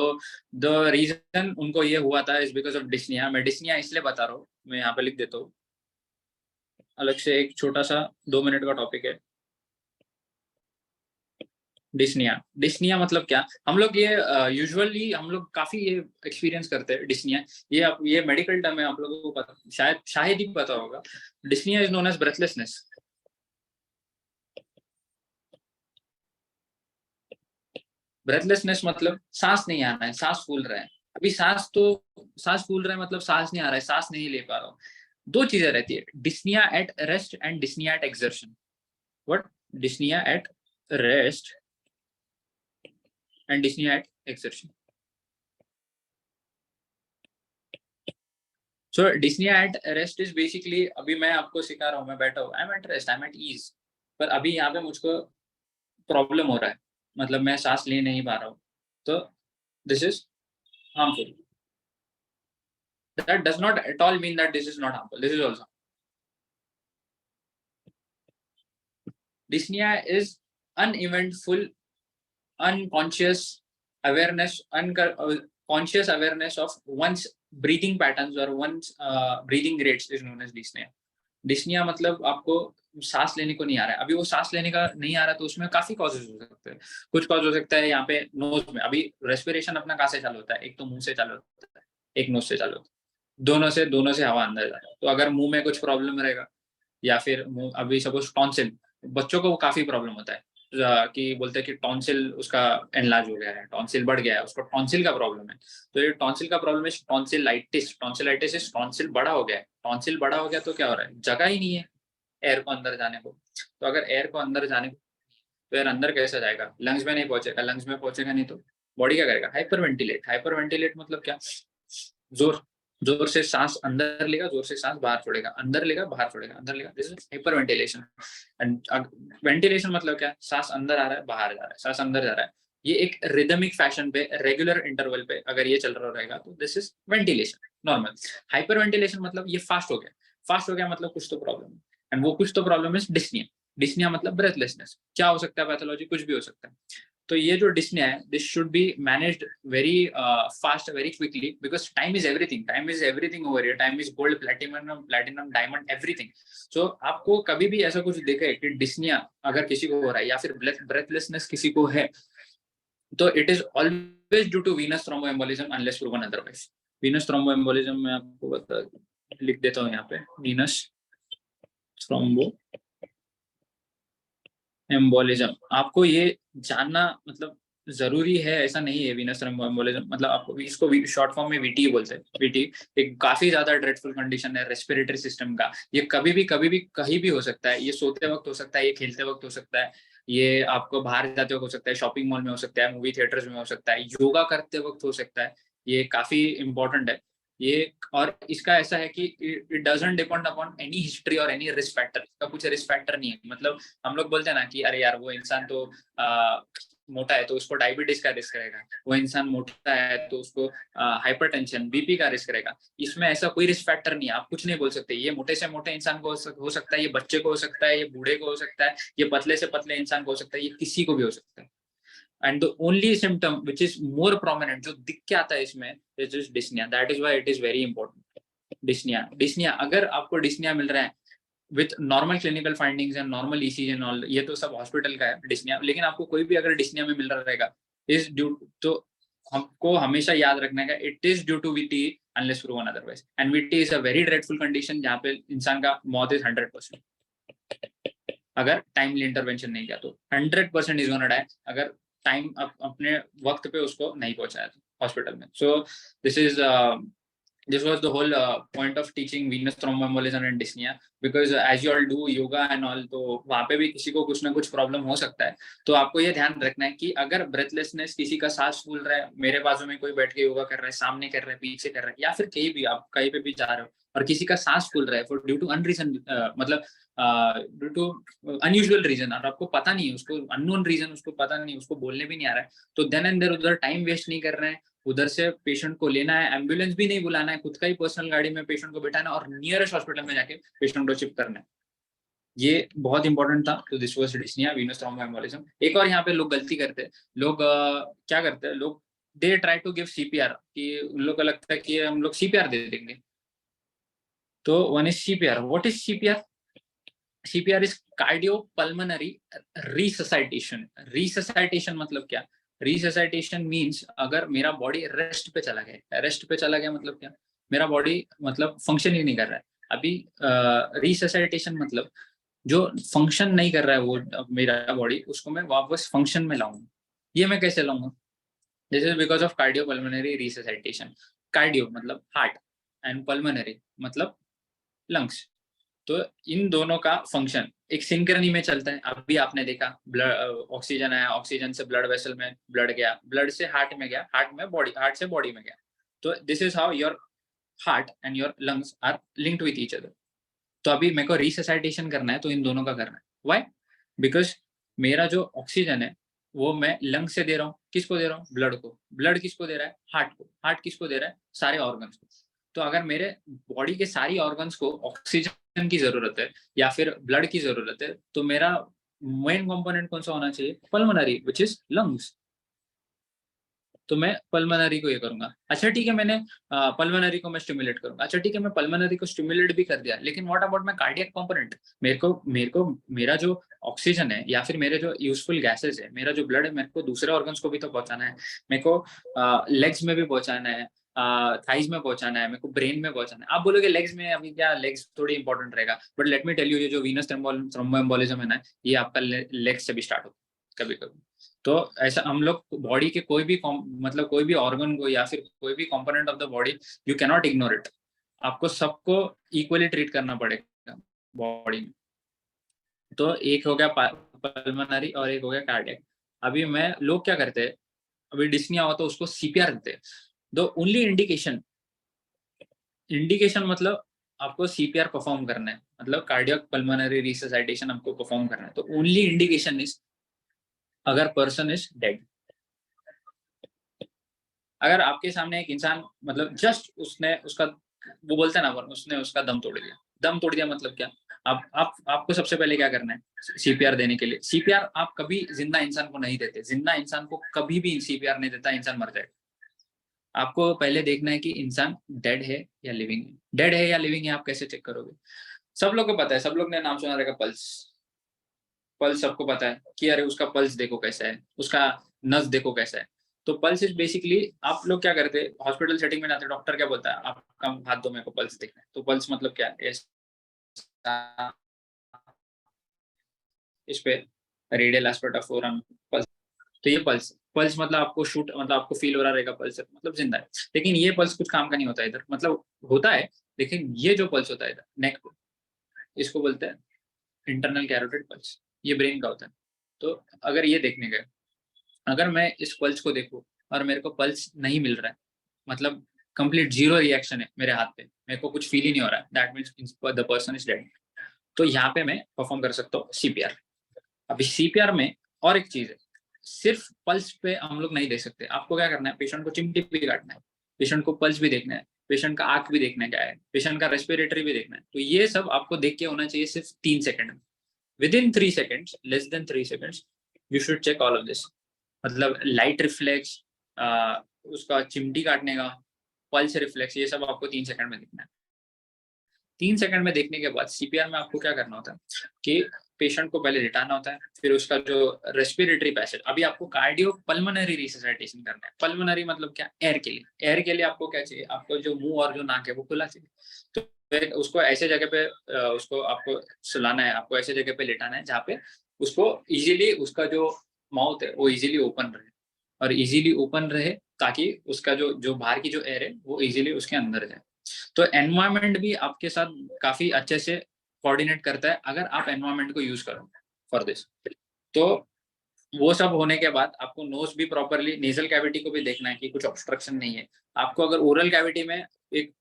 the reason उनको ये हुआ था is because of dyspnea। मैं dyspnea इसलिए बता रहा हूँ, मैं यहाँ पे लिख देता हूँ अलग से, एक छोटा सा 2 मिनट का टॉपिक है डिस्निया। डिस्निया मतलब क्या, हम लोग ये यूजुअली हम लोग काफी ये एक्सपीरियंस करते हैं डिस्निया। ये मेडिकल टर्म है, आप लोगों को पता, शायद ही पता होगा। Dyspnea is known as breathlessness. Breathlessness मतलब सांस नहीं आ रहा है, सांस फूल रहा है। अभी सांस फूल रहा है मतलब सांस नहीं आ रहा है, सांस नहीं ले पा रहा हूँ। दो चीजें रहती है, dyspnea at rest and dyspnea at exertion. What? Dyspnea at rest and dyspnea at exertion. So dyspnea at rest is basically, अभी मैं आपको सिखा रहा हूँ, मैं बैठा हूँ, I am at rest, I am at ease, पर अभी यहाँ पे मुझको प्रॉब्लम हो रहा है, मतलब मैं सांस ले नहीं पा रहा हूँ, तो this is harmful. That does not at all mean that this is not harmful. This is also. Dyspnea is uneventful, unconscious awareness, conscious awareness of one's breathing patterns or one's breathing rates is known as dyspnea. Dyspnea मतलब आपको सांस लेने को नहीं आ रहा है। अभी वो सांस लेने का नहीं आ रहा, तो उसमें काफी कॉजेज हो सकते हैं। कुछ कॉज हो सकता है यहाँ पे नोज में। अभी रेस्पिरेशन अपना कहाँ से चालू होता है? एक तो मुंह से चालू होता है, एक नोज से चालू होता है। दोनों से हवा अंदर जा रहा है। तो अगर मुंह में कुछ प्रॉब्लम रहेगा, या फिर अभी सपोज टॉन्सिल, बच्चों को काफी प्रॉब्लम होता है कि बोलते हैं कि टॉन्सिल उसका एनलार्ज हो गया है, टॉन्सिल बढ़ गया है, उसको टॉन्सिल का प्रॉब्लम है। तो ये टॉन्सिल का प्रॉब्लम है टॉन्सिलाइटिस। टॉन्सिलाइटिस इज टॉन्सिल बड़ा हो गया है। टॉन्सिल बड़ा हो गया तो क्या हो रहा है? जगह ही नहीं है एयर को अंदर जाने को। तो अगर एयर को अंदर जाने को, तो एयर अंदर कैसे जाएगा? लंग्स में नहीं पहुंचेगा। लंग्स में पहुंचेगा नहीं तो बॉडी क्या करेगा? Hyper ventilate. हाइपर वेंटिलेट मतलब क्या? जोर जोर से सांस अंदर लेगा, जोर से सांस बाहर छोड़ेगा, अंदर लेगा बाहर छोड़ेगा, अंदर लेगा। This is hyper ventilation. And ventilation मतलब क्या? सांस अंदर आ रहा है, बाहर जा रहा है, सांस अंदर जा रहा है। ये एक रिदमिक फैशन पे, रेगुलर इंटरवल पे अगर ये चल रहा रहेगा, तो this is ventilation normal. Hyper ventilation मतलब ये फास्ट हो गया। फास्ट हो गया मतलब कुछ तो प्रॉब्लम है, एंड वो कुछ तो प्रॉब्लम इज डिस्निया। डिस्निया मतलब ब्रेथलेसनेस। क्या हो सकता है? पैथोलॉजी कुछ भी हो सकता है। तो ये जो डिस्निया है, this should be managed very fast, very quickly, because time is everything. Time is everything over here. Time is gold, platinum diamond, everything. So आपको कभी भी ऐसा कुछ दिखे कि डिस्निया अगर किसी को हो रहा है, या फिर ब्रेथलेसनेस किसी को है, तो it is always due to venous thromboembolism unless proven otherwise. Venous thromboembolism मैं आपको बता लिख देता हूँ यहाँ पे, वीनस थ्रोम्बो एम्बोलिज्म। आपको ये जानना मतलब जरूरी है, ऐसा नहीं है। वीनस एम्बोलिज्म मतलब आपको इसको शॉर्ट फॉर्म में वीटी बोलते हैं। वीटी एक काफी ज्यादा ड्रेडफुल कंडीशन है रेस्पिरेटरी सिस्टम का। ये कभी भी कहीं भी हो सकता है। ये सोते वक्त हो सकता है, ये खेलते वक्त हो सकता है, ये आपको बाहर जाते वक्त हो सकता है, शॉपिंग मॉल में हो सकता है, मूवी थिएटर्स में हो सकता है, योगा करते वक्त हो सकता है। ये काफी इंपॉर्टेंट है ये। और इसका ऐसा है कि it doesn't depend upon any history और एनी रिस्क फैक्टर। इसका कुछ रिस्क फैक्टर नहीं है। मतलब हम लोग बोलते हैं ना कि अरे यार वो इंसान तो मोटा है तो उसको डायबिटीज का रिस्क रहेगा, वो इंसान मोटा है तो उसको हाइपरटेंशन, बीपी का रिस्क रहेगा। इसमें ऐसा कोई रिस्क फैक्टर नहीं है। आप कुछ नहीं बोल सकते ये मोटे से मोटे इंसान को हो सकता है, ये बच्चे को हो सकता है, ये बूढ़े को हो सकता है, ये पतले से पतले इंसान को हो सकता है, ये किसी को भी हो सकता है। And the only symptom which is more prominent, जो दिख के आता है इसमें, is is dyspnea. That is why it is very important. Dyspnea अगर आपको डिस्निया मिल रहा है with normal clinical findings and normal ECG and all, ये तो सब हॉस्पिटल का है डिस्निया। लेकिन आपको कोई भी अगर डिस्निया में मिल रहा रहेगा, इज ड्यू, तो हमको हमेशा याद रखना है it is due to VT unless proven otherwise. And VT is a very dreadful condition जहाँ पे इंसान का मौत इज 100%। अगर टाइमली इंटरवेंशन नहीं किया तो 100% इज गोना डाई, अगर टाइम अपने वक्त पे उसको नहीं पहुंचाया हॉस्पिटल में। So this is this was the whole point of teaching venous thromboembolism and dyspnea, because as you all do yoga and all, तो वहाँ पे भी किसी को कुछ ना कुछ प्रॉब्लम हो सकता है। तो आपको ये ध्यान रखना है कि अगर ब्रेथलेसनेस, किसी का सांस फूल रहा है, मेरे बाजू में कोई बैठ के योगा कर रहा है, सामने कर रहा है, पीछे कर रहा है, या फिर कहीं भी आप कहीं पे भी जा रहे हो और किसी का सांस फूल रहा है फॉर ड्यू टू अनरीजन, मतलब ड्यू टू अनयूजुअल रीजन, और आपको पता नहीं है, उसको अननोन रीजन उसको पता नहीं, उसको बोलने भी नहीं आ रहा है, तो देन एंड देयर उधर टाइम वेस्ट नहीं कर रहे हैं, उधर से पेशेंट को लेना है, एम्बुलेंस भी नहीं बुलाना है, खुद का ही पर्सनल गाड़ी में पेशेंट को बैठाना और नियरेस्ट हॉस्पिटल में जाके पेशेंट को शिफ्ट करना है। ये बहुत इंपॉर्टेंट था। तो this was dyspnea venous thromboembolism. एक और यहाँ पे लोग गलती करते हैं, लोग क्या करते हैं, लोग they try to give CPR, कि उन लोग को लगता है कि हम लोग सीपीआर दे देंगे। तो one is CPR. What is CPR? CPR is cardiopulmonary resuscitation. Resuscitation मतलब क्या? रिससाइटेशन मींस अगर मेरा बॉडी रेस्ट पे चला गया, रेस्ट पे चला गया मतलब क्या? मेरा बॉडी मतलब फंक्शन ही नहीं कर रहा है। अभी रिससाइटेशन मतलब जो फंक्शन नहीं कर रहा है वो मेरा बॉडी, उसको मैं वापस फंक्शन में लाऊंगा। ये मैं कैसे लाऊंगा? This is because of cardiopulmonary resuscitation. Cardio मतलब हार्ट एंड पल्मोनरी मतलब लंग्स। तो इन दोनों का फंक्शन एक सिंक्रनी में चलता है। अभी आपने देखा ब्लड ऑक्सीजन आया, ऑक्सीजन से ब्लड वेसल में ब्लड गया, ब्लड से हार्ट में गया, हार्ट में बॉडी, हार्ट से बॉडी में गया। तो this is how your heart and your lungs are linked with each other. तो अभी मेरे को रिससाइटेशन करना है, तो इन दोनों का करना है। व्हाई? बिकॉज मेरा जो ऑक्सीजन है वो मैं लंग से दे रहा हूँ। किसको दे रहा हूँ? ब्लड को। ब्लड किसको दे रहा है? हार्ट को। हार्ट किसको दे रहा है? सारे ऑर्गन्स को। तो अगर मेरे बॉडी के सारी ऑर्गन्स को ऑक्सीजन की जरूरत है या फिर ब्लड की जरूरत है, तो मेरा मेन कंपोनेंट कौन सा होना चाहिए? Pulmonary, which is lungs. तो मैं पल्मोनरी को ये करूंगा। अच्छा ठीक है, मैंने पल्मोनरी को मैं स्टिमुलेट करूंगा। अच्छा ठीक है, मैं पल्मोनरी को स्टिमुलेट भी कर दिया, लेकिन what about my cardiac component? मेरे को मेरा जो ऑक्सीजन है या फिर मेरे जो यूजफुल गैसेस है, मेरा जो ब्लड है, मेरे को दूसरे ऑर्गन्स को भी तो पहुंचाना है। मेरे को लेग्स में भी पहुंचाना है, थाइज में पहुंचाना है, मेरे को ब्रेन में पहुंचाना है। आप बोलोगे लेग्स में, अभी क्या लेग्स थोड़ी इंपॉर्टेंट रहेगा, but let me tell you, ये जो वीनस थ्रोम्बोएम्बोलिज्म है ना, ये आपका लेग्स से भी स्टार्ट होता है कभी कभी। तो ऐसा हम लोग बॉडी के कोई भी मतलब कोई भी ऑर्गन को या फिर कोई भी component of the body, you can not ignore it. आपको सबको इक्वली ट्रीट करना पड़ेगा बॉडी में। तो एक हो गया पल्मोनरी और एक हो गया कार्डियक। अभी मैं लोग क्या करते हैं, अभी डिस्निया हुआ तो उसको सीपीआर देते हैं। द ओनली इंडिकेशन, इंडिकेशन मतलब आपको सीपीआर परफॉर्म करना है, मतलब कार्डियक पल्मोनरी रिससाइटेशन आपको परफॉर्म करना है। तो ओनली इंडिकेशन इज अगर पर्सन इज डेड। अगर आपके सामने एक इंसान मतलब जस्ट उसने उसका, वो बोलता है ना, उसने उसका दम तोड़ दिया। दम तोड़ दिया मतलब क्या? आपको सबसे पहले क्या करना है सीपीआर देने के लिए? सीपीआर आप कभी जिंदा इंसान को नहीं देते। जिंदा इंसान को कभी भी सीपीआर नहीं देता, इंसान मर जाएगा। आपको पहले देखना है कि इंसान डेड है या लिविंग है। डेड है या लिविंग है आप कैसे चेक करोगे? सब लोग को पता है, सब लोग ने नाम सुना रहेगा पल्स। पल्स सबको पता है कि अरे उसका पल्स देखो कैसा है, उसका नस देखो कैसा है। तो पल्स इज बेसिकली, आप लोग क्या करते हैं हॉस्पिटल सेटिंग में जाते हैं, डॉक्टर क्या बोलता है, आपका हाथ दो, मेरे को पल्स देखना है। तो पल्स मतलब क्या है? इस पे radial aspect of forum pulse. तो ये पल्स, पल्स मतलब आपको शूट, मतलब आपको फील हो रहा रहेगा पल्स मतलब जिंदा है। लेकिन ये पल्स कुछ काम का नहीं होता इधर, मतलब होता है, लेकिन ये जो पल्स होता है इधर नेक पे, इसको बोलते हैं इंटरनल कैरोटिड पल्स। ये ब्रेन का होता है। तो अगर ये देखने गए, अगर मैं इस पल्स को देखूं और मेरे को पल्स नहीं मिल रहा है, मतलब कंप्लीट जीरो रिएक्शन है मेरे हाथ पे, मेरे को कुछ फील ही नहीं हो रहा है, that means the person is dead. तो यहाँ पे मैं परफॉर्म कर सकता हूँ सीपीआर। अभी सीपीआर में और एक चीज है, सिर्फ पल्स पे हम लोग नहीं दे सकते। आपको क्या करना है, पेशेंट को चिमटी भी काटना है, पेशेंट को पल्स भी देखना है, पेशेंट का आंख भी देखना है क्या है, पेशेंट का रेस्पिरेटरी भी देखना है। तो ये सब आपको देख के होना चाहिए सिर्फ 3 सेकंड में। Within 3 seconds, less than 3 seconds, you should check all of this. मतलब लाइट रिफ्लेक्स, उसका चिमटी काटने का, पल्स रिफ्लेक्स, ये सब आपको 3 सेकंड में देखना है। 3 सेकंड में देखने के बाद सीपीआर में आपको क्या करना होता है कि पेशेंट को पहले लिटाना होता है, फिर उसका जो रेस्पिरेटरी पैसेज, अभी आपको कार्डियो पल्मोनरी रिससाइटेशन करना है। पल्मोनरी मतलब क्या? एयर के लिए। एयर के लिए आपको क्या चाहिए? आपको जो मुंह और जो नाक है वो खुला चाहिए। तो फिर उसको ऐसे जगह पे उसको आपको सुलाना है, आपको ऐसे जगह पे लिटाना है जहाँ पे उसको इजीली, उसका जो माउथ है वो इजीली ओपन रहे, और इजीली ओपन रहे ताकि उसका जो जो बाहर की जो एयर है वो इजीली उसके अंदर जाए। तो एनवायरमेंट भी आपके साथ काफी अच्छे से कोऑर्डिनेट करता है अगर आप एनवायरमेंट को यूज करो फॉर दिस। तो वो सब होने के बाद आपको नोज भी प्रॉपरली, नेजल कैविटी को भी देखना है कि कुछ ऑब्स्ट्रक्शन नहीं है। आपको अगर ओरल कैविटी में एक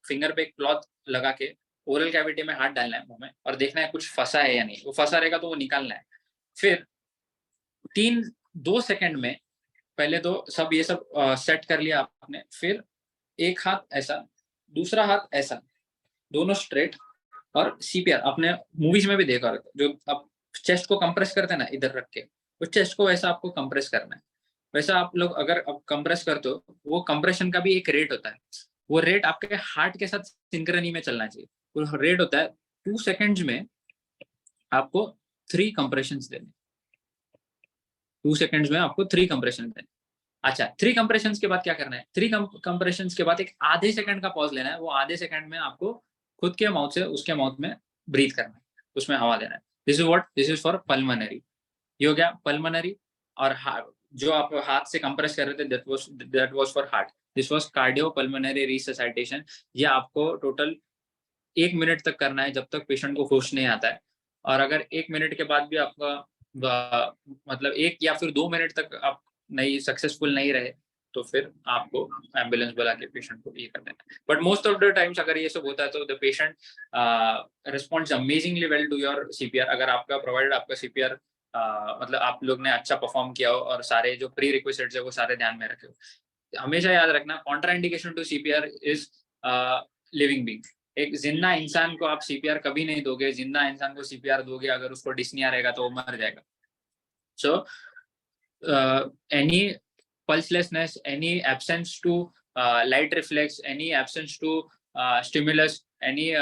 फिंगर पे एक क्लॉथ लगा के ओरल कैविटी में हाथ डालना है मुंह में और देखना है कुछ फंसा है या नहीं। वो फंसा रहेगा तो वो निकालना है। फिर 2 सेकंड में पहले तो सब ये सब सेट कर लिया आपने। फिर एक हाथ ऐसा, दूसरा हाथ ऐसा, दोनों स्ट्रेट। और सीपीआर आपने मूवीज में भी देखा होगा, जो आप चेस्ट को कंप्रेस करते हैं ना इधर रख के, वो चेस्ट को वैसा आपको कंप्रेस करना है। वैसा आप लोग अगर आप कंप्रेस करते हो, वो कंप्रेशन का भी एक रेट होता है। वो रेट आपके हार्ट के साथ सिंक्रनी में चलना चाहिए। वो रेट होता है 2 सेकंड्स में आपको 3 कंप्रेशन देने। 2 सेकंड्स में आपको 3 कंप्रेशन देने। अच्छा, 3 कंप्रेशन के बाद क्या करना है? 3 कंप्रेशन के बाद एक आधे सेकंड का पॉज लेना है। वो आधे सेकंड में आपको खुद के माउथ से उसके माउथ में ब्रीथ करना है, उसमें हवा देना है। This is for pulmonary. ये हो गया पल्मोनरी। और जो आप हाथ से कंप्रेस कर रहे थे that was for heart. This was cardio pulmonary resuscitation. ये आपको टोटल 1 मिनट तक करना है जब तक पेशेंट को होश नहीं आता है। और अगर 1 मिनट के बाद भी आपका मतलब 1 या फिर 2 मिनट तक आप नहीं सक्सेसफुल नहीं रहे, तो फिर आपको एम्बुलेंस बुला के पेशेंट को ये कर देना है। But most of the times अगर ये सब होता है तो the patient responds amazingly well to your CPR. अगर आपका प्रोवाइडेड आपका सीपीआर मतलब आप लोग ने अच्छा परफॉर्म किया हो और सारे जो प्री रिक्विजिट्स है वो सारे ध्यान में रखे हो। हमेशा याद रखना, contraindication to CPR is living being. एक जिंदा इंसान को आप सीपीआर कभी नहीं दोगे। जिंदा इंसान को सीपीआर दोगे अगर उसको डिस्निया रहेगा तो वो मर जाएगा। सो any pulselessness, any absence to light reflex, any absence to stimulus, any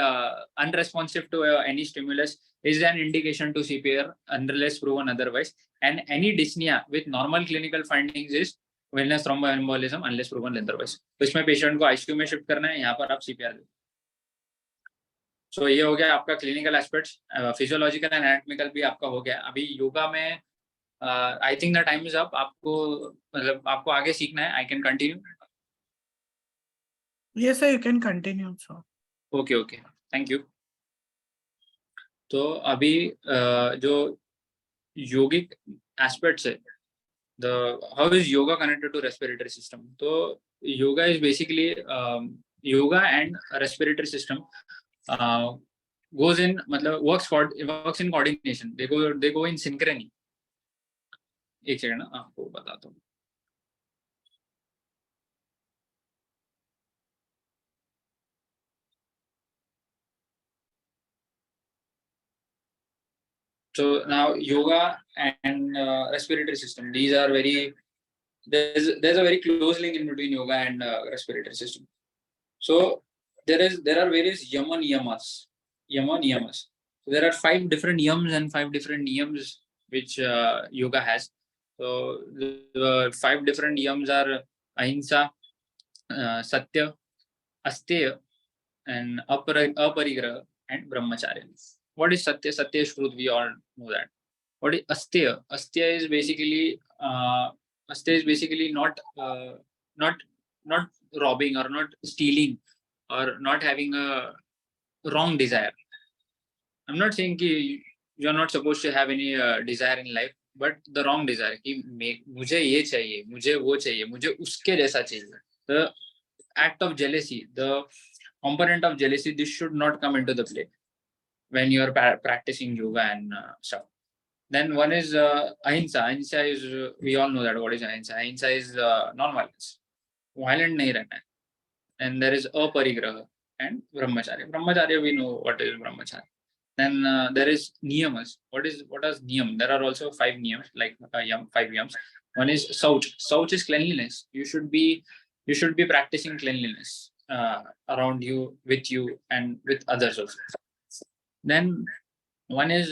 unresponsive to any stimulus is an indication to CPR unless proven otherwise. And any dyspnea with normal clinical findings is venous thromboembolism unless proven otherwise. तो इसमें patient को ICU में shift करना है, यहाँ पर आप CPR दो। सो ये हो गया आपका clinical aspects. Physiological and anatomical भी आपका हो गया। अभी योगा में I think the time is up. आपको मतलब आपको आगे सीखना है। I can continue? Yes, sir, you can continue. So, okay okay, thank you. तो अभी जो योगिक एस्पेक्ट्स है, the how is yoga connected to respiratory system. तो yoga is basically yoga and respiratory system goes in मतलब works in coordination. They go in synchrony. एक second ना, आपको बताता हूँ। So now yoga and respiratory system, these are there's a very close link in between yoga and respiratory system. So there are various yama niyamas. So there are 5 different yams and 5 different niyams which yoga has. So the 5 different yams are ahimsa, satya, asteya, and aparigraha, and brahmacharya. What is satya? Satya is truth. We all know that. What is asteya? Asteya is basically not not robbing or not stealing or not having a wrong desire. I'm not saying कि you are not supposed to have any desire in life, but the wrong desire कि मुझे ये चाहिए, मुझे वो चाहिए, मुझे उसके जैसा चाहिए. The act of jealousy, the component of jealousy, this should not come into the play when you are practicing yoga and stuff. Then one is ahimsa. Ahimsa is we all know that what is ahimsa. Ahimsa is non-violence. Violent nahi rehna hai. And there is aparigraha and brahmacharya. Brahmacharya, we know what is brahmacharya. Then there is niyamas. What are niyam? There are also 5 niyams, like 5 yams. One is sauch. Sauch is cleanliness. You should be practicing cleanliness around you, with you, and with others also. Then one is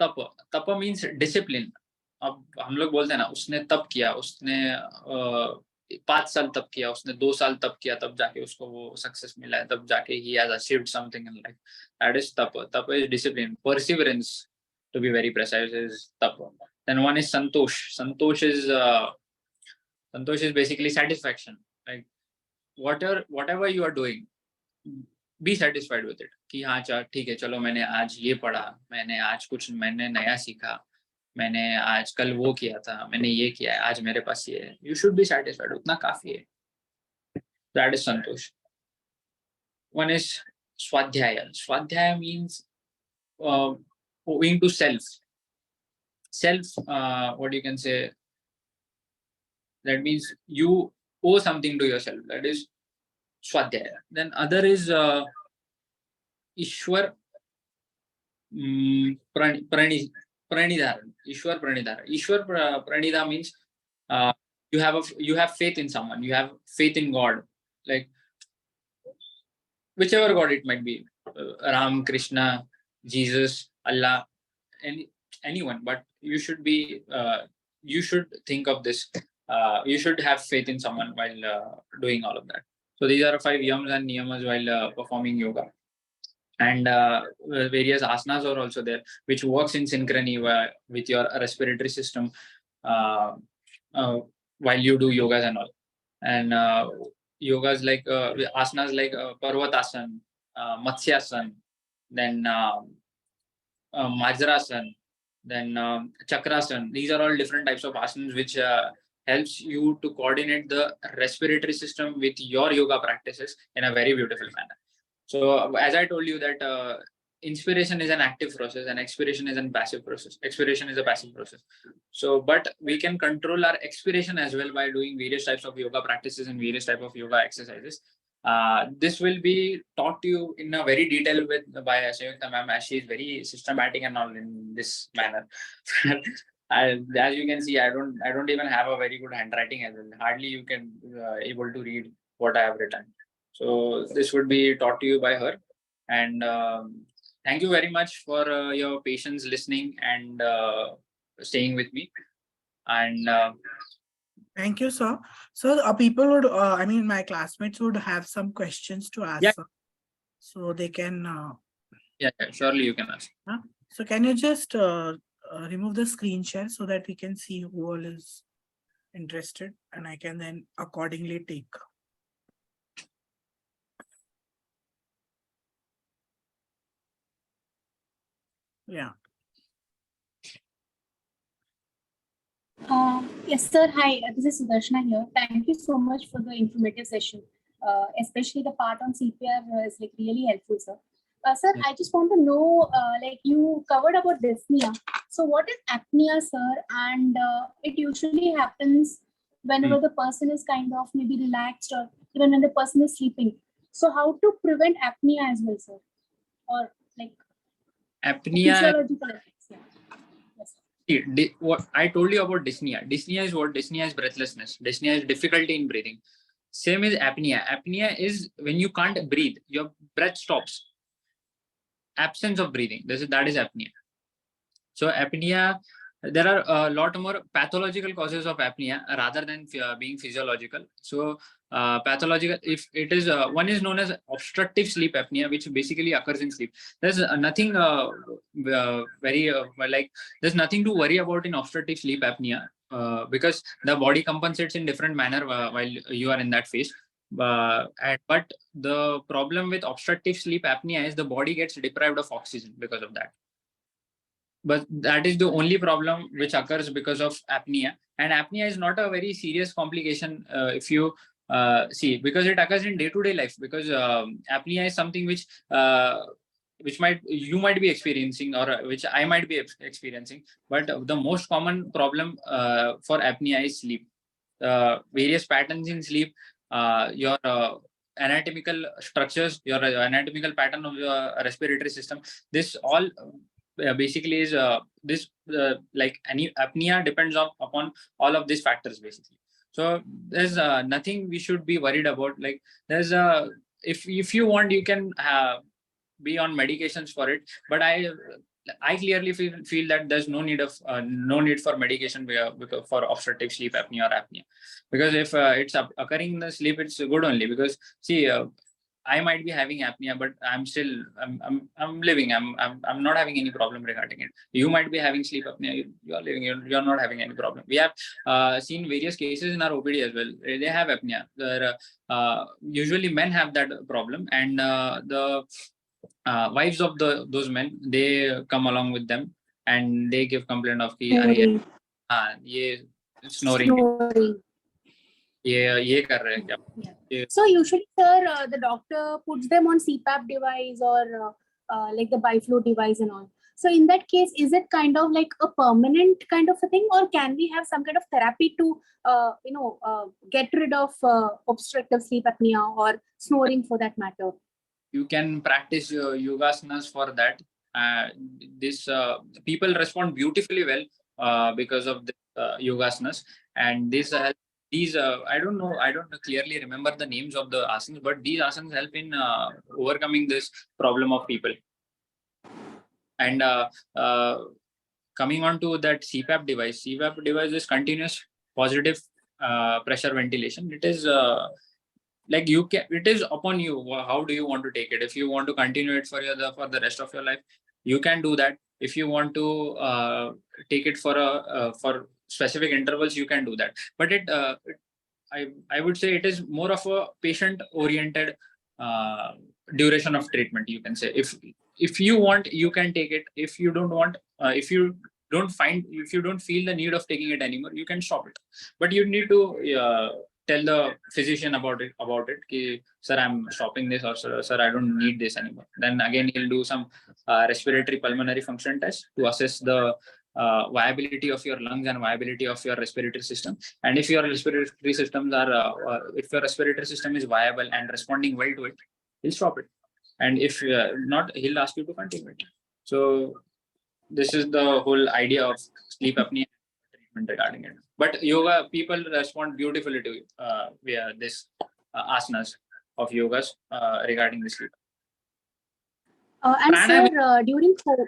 tapa. Tapa means discipline. अब हम लोग बोलते हैं ना, उसने तप किया, उसने 5 साल तप किया, उसने 2 साल तप किया, तब जाके उसको वो सक्सेस मिला है, तब जाके he has achieved something in life. That is tapa. Tapa is discipline, perseverance, to be very precise, is tapa. Then one is santosh. Santosh is basically satisfaction. Like whatever you are doing, be satisfied with it. कि हाँ ठीक है, चलो मैंने आज ये पढ़ा, मैंने आज कुछ मैंने नया सीखा, मैंने आज कल वो किया था, मैंने ये किया है, आज मेरे पास ये है. You should be satisfied. उतना काफी है. That is Santosh. One is swadhyaya. Swadhyaya means owing to self. What you can say, that means you owe something to yourself. That is swadhyaya. Then other is Ishwar pranidharan. Ishwar pranidharan. Ishwar pranidha means you have faith in someone. You have faith in God, like whichever God it might be, Ram, Krishna, Jesus, Allah, anyone. But you should think of this. You should have faith in someone while doing all of that. So these are 5 yams and niyamas while performing yoga. And various asanas are also there, which works in synchrony with your respiratory system while you do yogas and all. And yogas like asanas like Parvatasan, Matsyasan, then Majrasan, then Chakrasan. These are all different types of asanas which helps you to coordinate the respiratory system with your yoga practices in a very beautiful manner. So as I told you that inspiration is an active process and expiration is a passive process. Expiration is a passive process. So, but we can control our expiration as well by doing various types of yoga practices and various types of yoga exercises. This will be taught to you in a very detailed way by Sayukta ma'am, as she is very systematic and all in this manner. As you can see, I don't even have a very good handwriting as well. Hardly you can able to read what I have written. So this would be taught to you by her. And thank you very much for your patience listening and staying with me. And Thank you, sir. So people would, my classmates would have some questions to ask, yeah. sir. So they can. Yeah, surely you can ask. So can you just remove the screen share so that we can see who all is interested, and I can then accordingly take. Yeah. Yes, sir. Hi, this is Sudarshana here. Thank you so much for the informative session. Especially the part on CPR is like really helpful, sir. Sir, I just want to know, like you covered about dyspnea. So what is apnea, sir? And it usually happens whenever the person is kind of maybe relaxed or even when the person is sleeping. So how to prevent apnea as well, sir? Or like apnea. Physiological effects, yeah. See, what I told you about dyspnea. Dyspnea is what? Dyspnea is breathlessness. Dyspnea is difficulty in breathing. Same is apnea. Apnea is when you can't breathe. Your breath stops. Absence of breathing. That is apnea. So apnea, there are a lot more pathological causes of apnea rather than being physiological. So pathological, if it is one is known as obstructive sleep apnea, which basically occurs in sleep. There's nothing there's nothing to worry about in obstructive sleep apnea because the body compensates in different manner while you are in that phase. But the problem with obstructive sleep apnea is the body gets deprived of oxygen because of that. But that is the only problem which occurs because of apnea. And apnea is not a very serious complication if you see, because it occurs in day-to-day life. Because apnea is something which you might be experiencing, or which I might be experiencing. But the most common problem for apnea is sleep. Various patterns in sleep, your anatomical structures, your anatomical pattern of your respiratory system. This all basically is like any apnea depends upon all of these factors basically. So there's nothing we should be worried about. Like there's if you want, you can be on medications for it, but I clearly feel that there's no need for medication for obstructive sleep apnea or apnea, because if it's occurring in the sleep, it's good only. Because see, I might be having apnea, but I'm living. I'm not having any problem regarding it. You might be having sleep apnea. You are living. You're not having any problem. We have seen various cases in our OPD as well. They have apnea. Usually men have that problem, and the wives of those men, they come along with them and they give complaint of कि अरे ये snoring ये कर रहे हैं क्या. So usually, sir, the doctor puts them on CPAP device or like the biflow device and all. So in that case, is it kind of like a permanent kind of a thing, or can we have some kind of therapy to, get rid of obstructive sleep apnea or snoring for that matter? You can practice yogasanas for that. This people respond beautifully well because of the yogasanas, and these I don't know, I don't clearly remember the names of the asanas, but these asanas help in overcoming this problem of people. And coming on to that CPAP device is continuous positive pressure ventilation. It is like it is upon you. How do you want to take it? If you want to continue it for the rest of your life, you can do that. If you want to take it for specific intervals, you can do that. But I would say it is more of a patient oriented duration of treatment, you can say. If you want, you can take it. If you don't want, if you don't feel the need of taking it anymore, you can stop it. But you need to tell the physician about it ki, sir, I'm stopping this, or sir, I don't need this anymore. Then again, he'll do some respiratory pulmonary function test to assess the viability of your lungs and viability of your respiratory system. And if your respiratory systems are if your respiratory system is viable and responding well to it, he'll stop it. And if not, he'll ask you to continue it. So this is the whole idea of sleep apnea treatment regarding it. But yoga, people respond beautifully to via this asanas of yogas regarding the sleep. And sir, during COVID,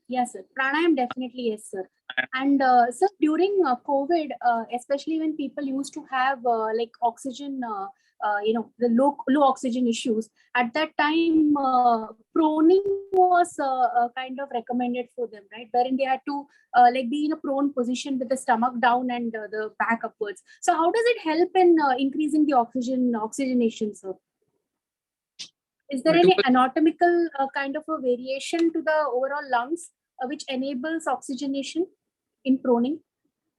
yes, sir. Pranayam definitely, yes, sir. And sir, during COVID, especially when people used to have like oxygen, the low oxygen issues, at that time, proning was kind of recommended for them, right? Wherein they had to like be in a prone position with the stomach down and the back upwards. So how does it help in increasing the oxygenation, sir? Is there any anatomical kind of a variation to the overall lungs which enables oxygenation in proning?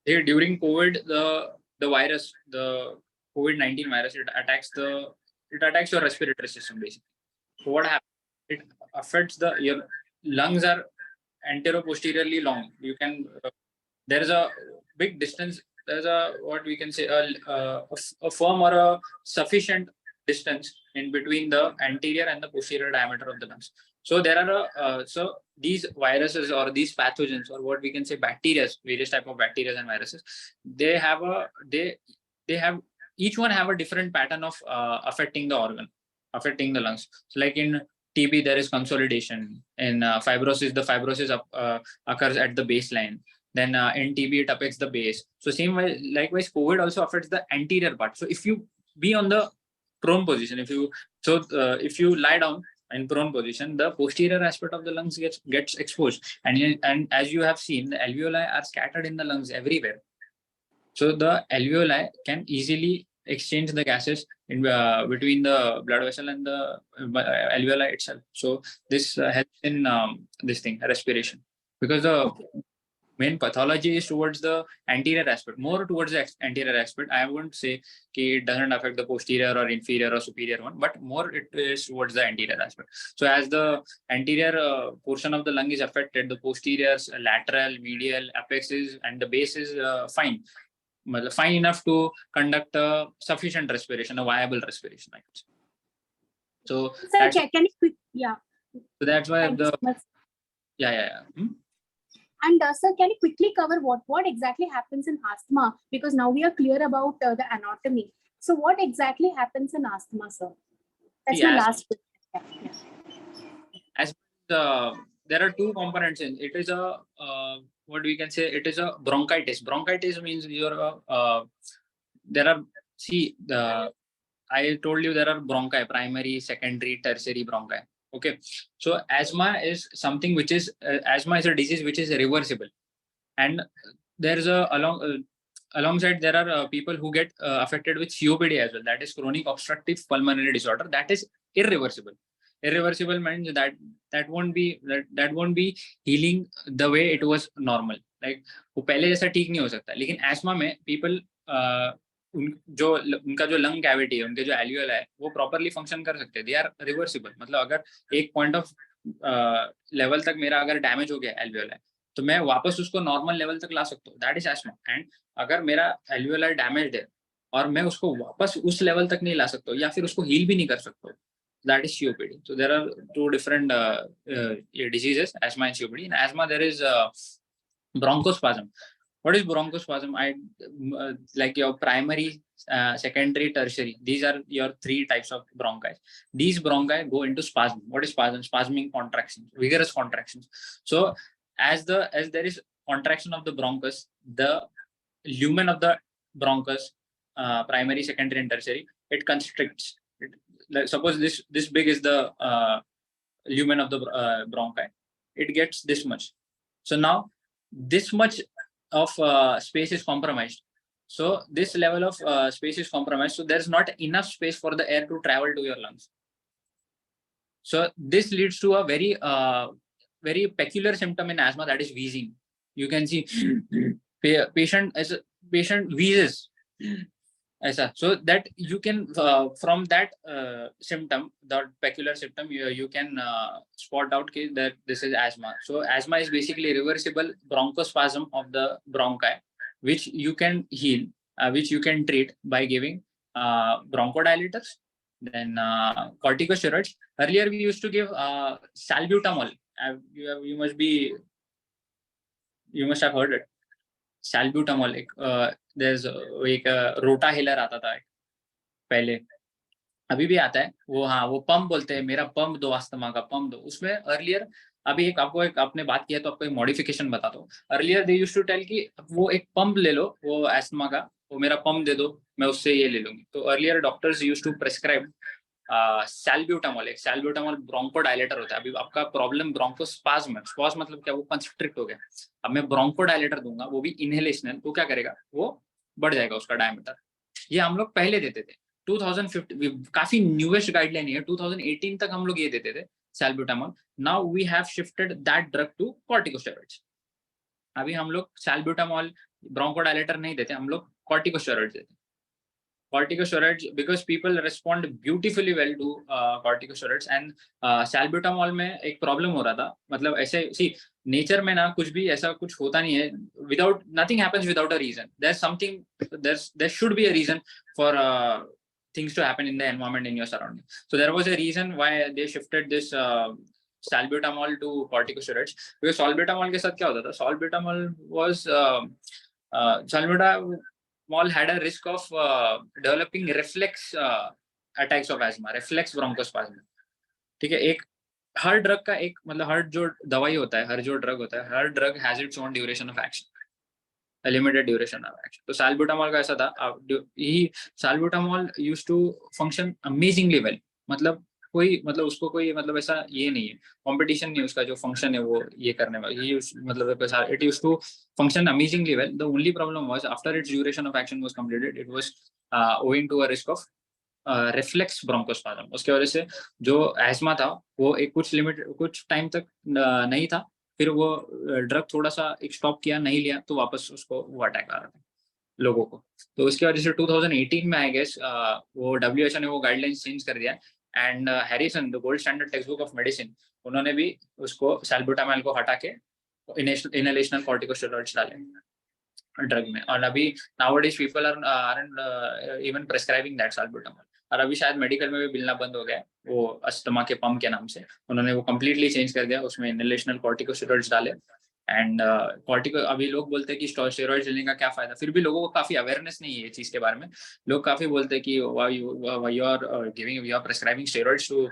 During COVID, the virus, the COVID-19 virus, it attacks your respiratory system basically. So what happens? It affects your lungs are anteroposteriorly long. You can there is a big distance. There's what we can say a firm or a sufficient distance in between the anterior and the posterior diameter of the lungs. So there are so these viruses or these pathogens, or what we can say bacteria, various type of bacteria and viruses, they have each one have a different pattern of affecting the organ, affecting the lungs. So like in TB, there is consolidation. In fibrosis, the fibrosis occurs at the baseline. Then in TB, it affects the base. So likewise, COVID also affects the anterior part. So if you be on the prone position, if you lie down in prone position, the posterior aspect of the lungs gets exposed, and as you have seen, the alveoli are scattered in the lungs everywhere. So the alveoli can easily exchange the gases in between the blood vessel and the alveoli itself. So this helps in this thing, respiration, because the main pathology is towards the anterior aspect, more towards the anterior aspect. I wouldn't say it doesn't affect the posterior or inferior or superior one, but more it is towards the anterior aspect. So as the anterior portion of the lung is affected, the posterior, lateral, medial, apexes, and the base is fine enough to conduct a sufficient respiration, a viable respiration, I could say. So sir, can you quick, so that's why Thank you so much. And sir, can you quickly cover what exactly happens in asthma? Because now we are clear about the anatomy. So what exactly happens in asthma, sir? That's my last question. As there are two components in it. Is a what we can say, it is a bronchitis. Bronchitis means there are I told you there are bronchi, primary, secondary, tertiary bronchi. Okay, so asthma is something which is asthma is a disease which is reversible, and there's a alongside there are people who get affected with COPD as well. That is chronic obstructive pulmonary disorder. That is irreversible. Irreversible means that won't be healing the way it was normal. Like वो पहले जैसा ठीक नहीं हो सकता. लेकिन asthma में people उनका जो लंग कैविटी है, उनके जो एल्वियोला है, वो प्रॉपरली फंक्शन कर सकते हैं. They are reversible. मतलब अगर एक पॉइंट ऑफ लेवल तक मेरा अगर डैमेज हो गया एल्वियोला है, तो मैं वापस उसको नॉर्मल लेवल तक ला सकता हूँ. That is ESMA. एंड अगर मेरा एल्वियोलर डैमेज है और मैं उसको वापस उस लेवल तक नहीं ला सकता या फिर उसको हील भी नहीं कर सकता, that is COPD. So there are two different diseases, asthma and COPD. In asthma there is bronchospasm. What is bronchospasm? Like your primary, secondary, tertiary. These are your three types of bronchi. These bronchi go into spasm. What is spasm? Spasming contractions, vigorous contractions. So as there is contraction of the bronchus, the lumen of the bronchus, primary, secondary, and tertiary, it constricts. Like suppose this big is the lumen of the bronchi. It gets this much. So now this much of space is compromised. So this level of space is compromised. So there's not enough space for the air to travel to your lungs. So this leads to a very peculiar symptom in asthma, that is wheezing. You can see patient wheezes. So that you can from that symptom, that peculiar symptom, you can spot out that this is asthma. So asthma is basically reversible bronchospasm of the bronchi, which you can heal, which you can treat by giving bronchodilators, then corticosteroids. Earlier we used to give salbutamol. You must have heard it. Salbutamol. there's एक रोटा healer आता था पहले, अभी भी आता है वो. हाँ, वो पंप बोलते हैं, मेरा पंप दो, अस्थमा का पंप दो. उसमें अर्लियर, अभी आपने बात किया तो आपको एक मॉडिफिकेशन बताता हूँ. Earlier they used to tell कि वो एक पंप ले लो, वो अस्थमा का, वो मेरा पंप दे दो, मैं उससे ये ले लूंगी. तो earlier doctors used to prescribe salbutamol. एक सैल्ब्यूटामॉल ब्रोंकोडायलेटर होता है. अभी आपका प्रॉब्लम ब्रोंकोस्पाज्म है. स्पाज्म मतलब क्या, वो कंस्ट्रिक्ट हो गया. अब मैं ब्रोंकोडायलेटर दूंगा, वो भी इनहेलेशनल, तो क्या करेगा, वो बढ़ जाएगा उसका डायमीटर. ये हम लोग पहले देते थे 2015, काफी न्यूएस्ट गाइडलाइन है. 2018 तक हम लोग ये देते थे salbutamol. Now we have shifted that drug to corticosteroids. अभी हम लोग सैल्ब्यूटामॉल ब्रोंकोडायलेटर नहीं देते, हम लोग कॉर्टिकोस्टेरॉइड्स देते. corticosteroids because people respond beautifully well to corticosteroids. and salbutamol में एक प्रॉब्लम हो रहा था. मतलब ऐसे सी नेचर में ना कुछ भी ऐसा कुछ होता नहीं है without, nothing happens without a reason. There's something, there should be a reason for things to happen in the environment, in your surrounding. So there was a reason why they shifted this salbutamol to corticosteroids. because salbutamol के साथ क्या होता था, salbutamol was salbutamol had a risk of developing reflex attacks of asthma, reflex bronchospasm. ठीक है. एक हर drug का एक मतलब हर जो दवाई होता है, हर जो ड्रग होता है, हर drug has its own duration of action, a limited duration of action. तो salbutamol का ऐसा था. ही salbutamol used to function amazingly well. मतलब उसको कोई मतलब ऐसा ये नहीं है, कंपटीशन नहीं, उसका जो फंक्शन है वो ये करने में, ये मतलब it used to function amazingly well. The only problem was after its duration of action was completed, it was owing to a risk of reflex bronchospasm. उसके वजह से जो एस्मा था वो एक कुछ टाइम तक नहीं था, फिर वो ड्रग थोड़ा सा एक स्टॉप किया, नहीं लिया, तो वापस उसको वो अटैक आ रहा था लोगों को. तो उसके वजह से 2018 में आई गेस वो WHO ने वो गाइडलाइंस चेंज कर दिया. And Harrison, the gold standard text book of medicine, उन्होंने भी उसको सैल्ब्यूटामॉल को हटा के इनहेलेशनल कॉर्टिकोस्टेरॉइड्स डाले ड्रग में. और अभी nowadays people are even prescribing that salbutamol. और अभी शायद मेडिकल में भी मिलना बंद हो गया वो अस्थमा के पंप के नाम से. उन्होंने वो कम्प्लीटली चेंज कर दिया, उसमें इनहेलेशनल कॉर्टिकोस्टेरॉइड्स डाले. एंड अभी लोग बोलते हैं कि स्टेरॉइड्स लेने का क्या फायदा, फिर भी लोगों को काफी अवेयरनेस नहीं है ये चीज के बारे में. लोग काफी बोलते हैं कि you are prescribing steroids to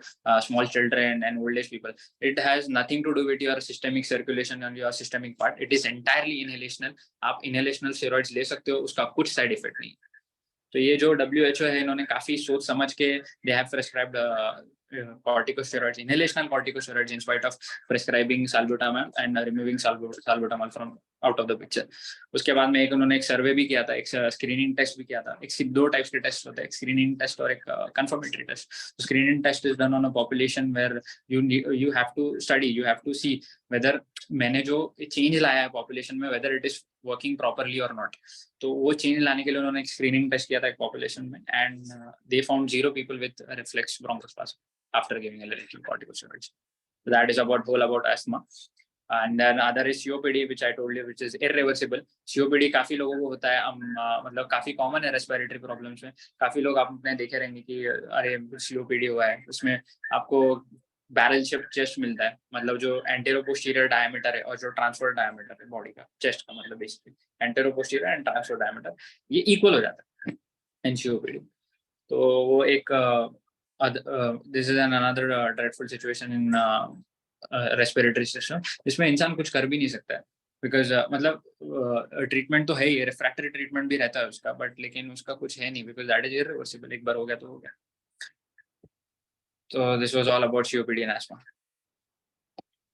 small children and old age people. It has nothing to do with your systemic circulation and your systemic part. It is entirely inhalational. आप inhalational steroids ले सकते हो, उसका कुछ साइड इफेक्ट नहीं. तो ये जो WHO है, इन्होंने काफी सोच समझ के they have prescribed corticosteroids, inhalational corticosteroids, in spite of prescribing salbutamol and removing salbutamol from out of the picture. उसके बाद में एक उन्होंने एक सर्वे भी किया था, एक स्क्रीनिंग टेस्ट भी किया था. एक दो टाइप्स के टेस्ट होते हैं, एक स्क्रीनिंग टेस्ट और एक confirmatory test. Screening test is done on a population where you have to study, you have to see whether मैंने जो चेंज लाया है पॉपुलेशन में, whether it is working properly or not. तो वो चेंज लाने के लिए उन्होंने एक स्क्रीनिंग टेस्ट किया था एक पॉपुलेशन में, and they found 0 people with reflex bronchospasm after giving a little corticosteroids. So that is about asthma. And then other is COPD, which I told you, which is irreversible. COPD काफी लोगों को होता है, मतलब काफी common है respiratory problems में. काफी लोग आपने देखे रहेंगे कि अरे COPD हुआ है, उसमें आपको बैरल शेप चेस्ट मिलता है, मतलब जो एंटेरो पोस्टीरियर डायमीटर है और जो ट्रांसफर डायमीटर है बॉडी का, चेस्ट का मतलब basically anteroposterior and transverse diameter ये इक्वल हो जाता है इन COPD. तो वो एक this is an another dreadful situation in respiratory system, जिसमें इंसान कुछ कर भी नहीं सकता है, बिकॉज मतलब ट्रीटमेंट तो है ही, रिफ्रैक्टरी ट्रीटमेंट भी रहता है उसका, बट लेकिन उसका कुछ है नहीं, बिकॉज दैट इज इरिवर्सिबल. एक बार हो गया तो हो गया. तो this was all about COPD and ESMA.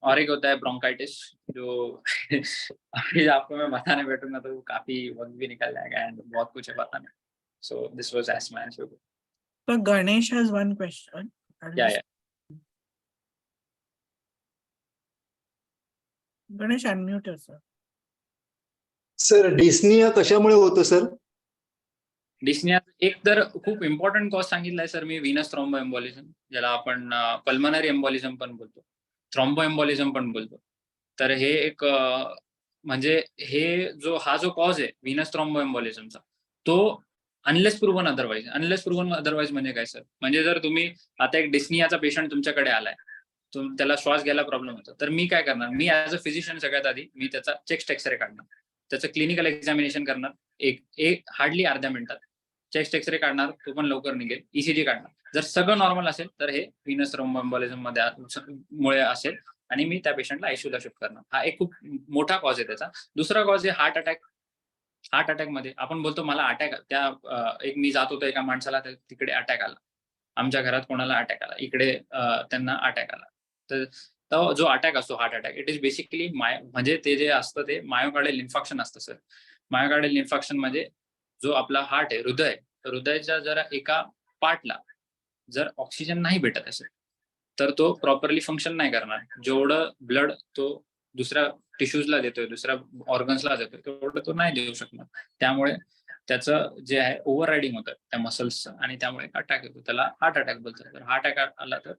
और एक होता है ब्रोंकाइटिस, जो अभी आपको मैं बताने बैठूंगा तो काफी वक्त भी निकल जाएगा एंड बहुत कुछ है बताने. So this was ESMA and COPD. So Ganesh has one question. Yeah. Ganesh, unmute yourself. Sir dyspnea कशामुळे होतो सर? डिस्निया एक तर खूप इम्पॉर्टंट कॉज सांगितलाय सर मी, व्हीनस थ्रोम्बो एम्बोलिझम, ज्याला आपण पल्मनरी एम्बोलिझम पण बोलतो, थ्रोम्बो एम्बोलिझम पण बोलतो. तर हे एक म्हणजे हा जो कॉज आहे व्हीनस थ्रोम्बो एम्बोलिझमचा, तो अनलेस प्रूव्हन अदरवाइज म्हणजे काय सर, म्हणजे जर तुम्ही आता एक डिस्नियाचा पेशंट तुमच्याकडे आलाय, त्याला श्वास घ्यायला प्रॉब्लेम होतो, तर मी काय करणार, मी ऍज अ फिजिशियन सगळ्यात आधी मी त्याचा चेस्ट एक्सरे काढणार, त्याचं क्लिनिकल एक्झामिनेशन करणार, एक हार्डली अर्ध्या मिनिटात चेस्ट एक्सरे काढणार, तो पण लवकर निघेल, ECG काढणार. जर सगळं नॉर्मल असेल तर हे व्हीनस थ्रोम्बो एम्बोलिझम मुळे असेल आणि मी त्या पेशंटला आयसीयूला शिफ्ट करणार. हा एक खूप मोठा कॉज आहे त्याचा. दुसरा कॉज आहे हार्ट अटॅक. हार्ट अटॅक मध्ये आपण बोलतो मला अटॅक, एक मी जात होतो एका माणसाला तिकडे अटॅक आला, आमच्या घरात कोणाला अटॅक आला, इकडे त्यांना अटॅक आला. तर जो अटॅक असतो heart attack, it is basically म्हणजे ते जे असतं ते मायोकार्डियल इन्फेक्शन असतं सर. मायोकार्डियल इन्फेक्शन म्हणजे जो आपला हार्ट आहे, हृदयाच्या जरा एका पार्टला जर ऑक्सिजन नाही भेटत असेल तर तो प्रॉपरली फंक्शन नाही करणार. जेवढं ब्लड तो दुसऱ्या टिश्यूजला देतोय, दुसऱ्या ऑर्गन्सला देतोय, तेवढं तो नाही देऊ शकणार. त्यामुळे त्याचं जे आहे ओव्हर रायडिंग होतं त्या मसल्सचं आणि त्यामुळे अटॅक येतो, त्याला हार्ट अटॅक बोलतात. तर हार्ट अटॅक आला तर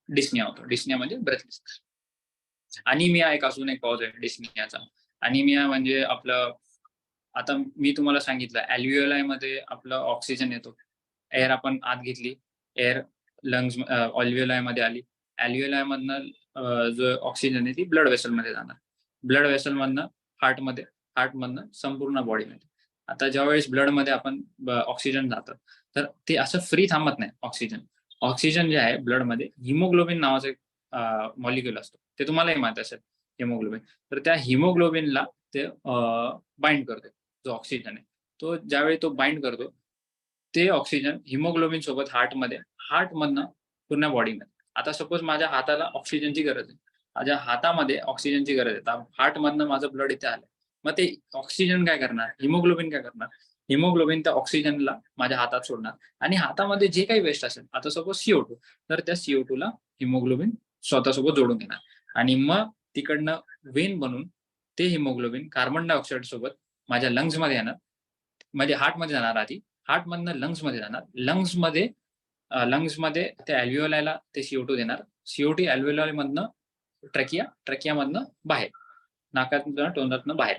डिस्निया होतो. डिस्निया म्हणजे ब्रेथलेसनेस. अनिमिया एक अजून एक कॉज आहे डिस्नियाचा. अनिमिया म्हणजे आपलं, आता मी तुम्हाला सांगितलं अल्व्हिओलाई मध्ये आपलं ऑक्सिजन येतो, एअर आपण आत घेतली, एअर लंग्स अल्व्हिओलाई मध्ये आली, अल्व्हिओलाई मधनं जो ऑक्सिजन आहे ती ब्लड वेसल मध्ये जाणार, ब्लड वेसल मधनं हार्टमध्ये, हार्टमधनं संपूर्ण बॉडीमध्ये. आता ज्यावेळेस ब्लड मध्ये आपण ऑक्सिजन जातं तर ते असं फ्री थांबत नाही. ऑक्सिजन जे आहे ब्लड मध्ये हिमोग्लोबिन नावाचं एक मॉलिक्युल असतो, ते तुम्हालाही माहित असेल हिमोग्लोबिन. तर त्या हिमोग्लोबिनला ते बाइंड करतो, जो ऑक्सिजन आहे तो ज्यावेळी तो बाइंड करतो, ते ऑक्सिजन हिमोग्लोबिन सोबत हार्टमधनं पूर्ण बॉडीमध्ये. आता सपोज माझ्या हाताला ऑक्सिजनची गरज आहे, माझ्या हातामध्ये ऑक्सिजनची गरज आहे, हार्टमधनं माझं ब्लड इथे आलं, मग ते ऑक्सिजन काय करणार, हिमोग्लोबिन काय करणार, हिमोग्लोबिन त्या ऑक्सिजनला माझ्या हातात सोडणार आणि हातामध्ये जे काही वेस्ट असेल, आता सपोज CO2, तर त्या CO2 ला हिमोग्लोबिन स्वतःसोबत जोडून घेणार आणि मग तिकडनं वेन बनून ते हिमोग्लोबिन कार्बन डायऑक्साईड सोबत माझ्या लंग्स मध्ये येणार, म्हणजे हार्टमध्ये जाणार, आधी हार्टमधनं लंग्समध्ये जाणार, लंग्समध्ये त्या अल्व्हिओलायला ते CO2 देणार, CO2 अल्व्हिओलाई मधनं ट्रॅकियामधनं बाहेर, नाकातनं तोंडातनं बाहेर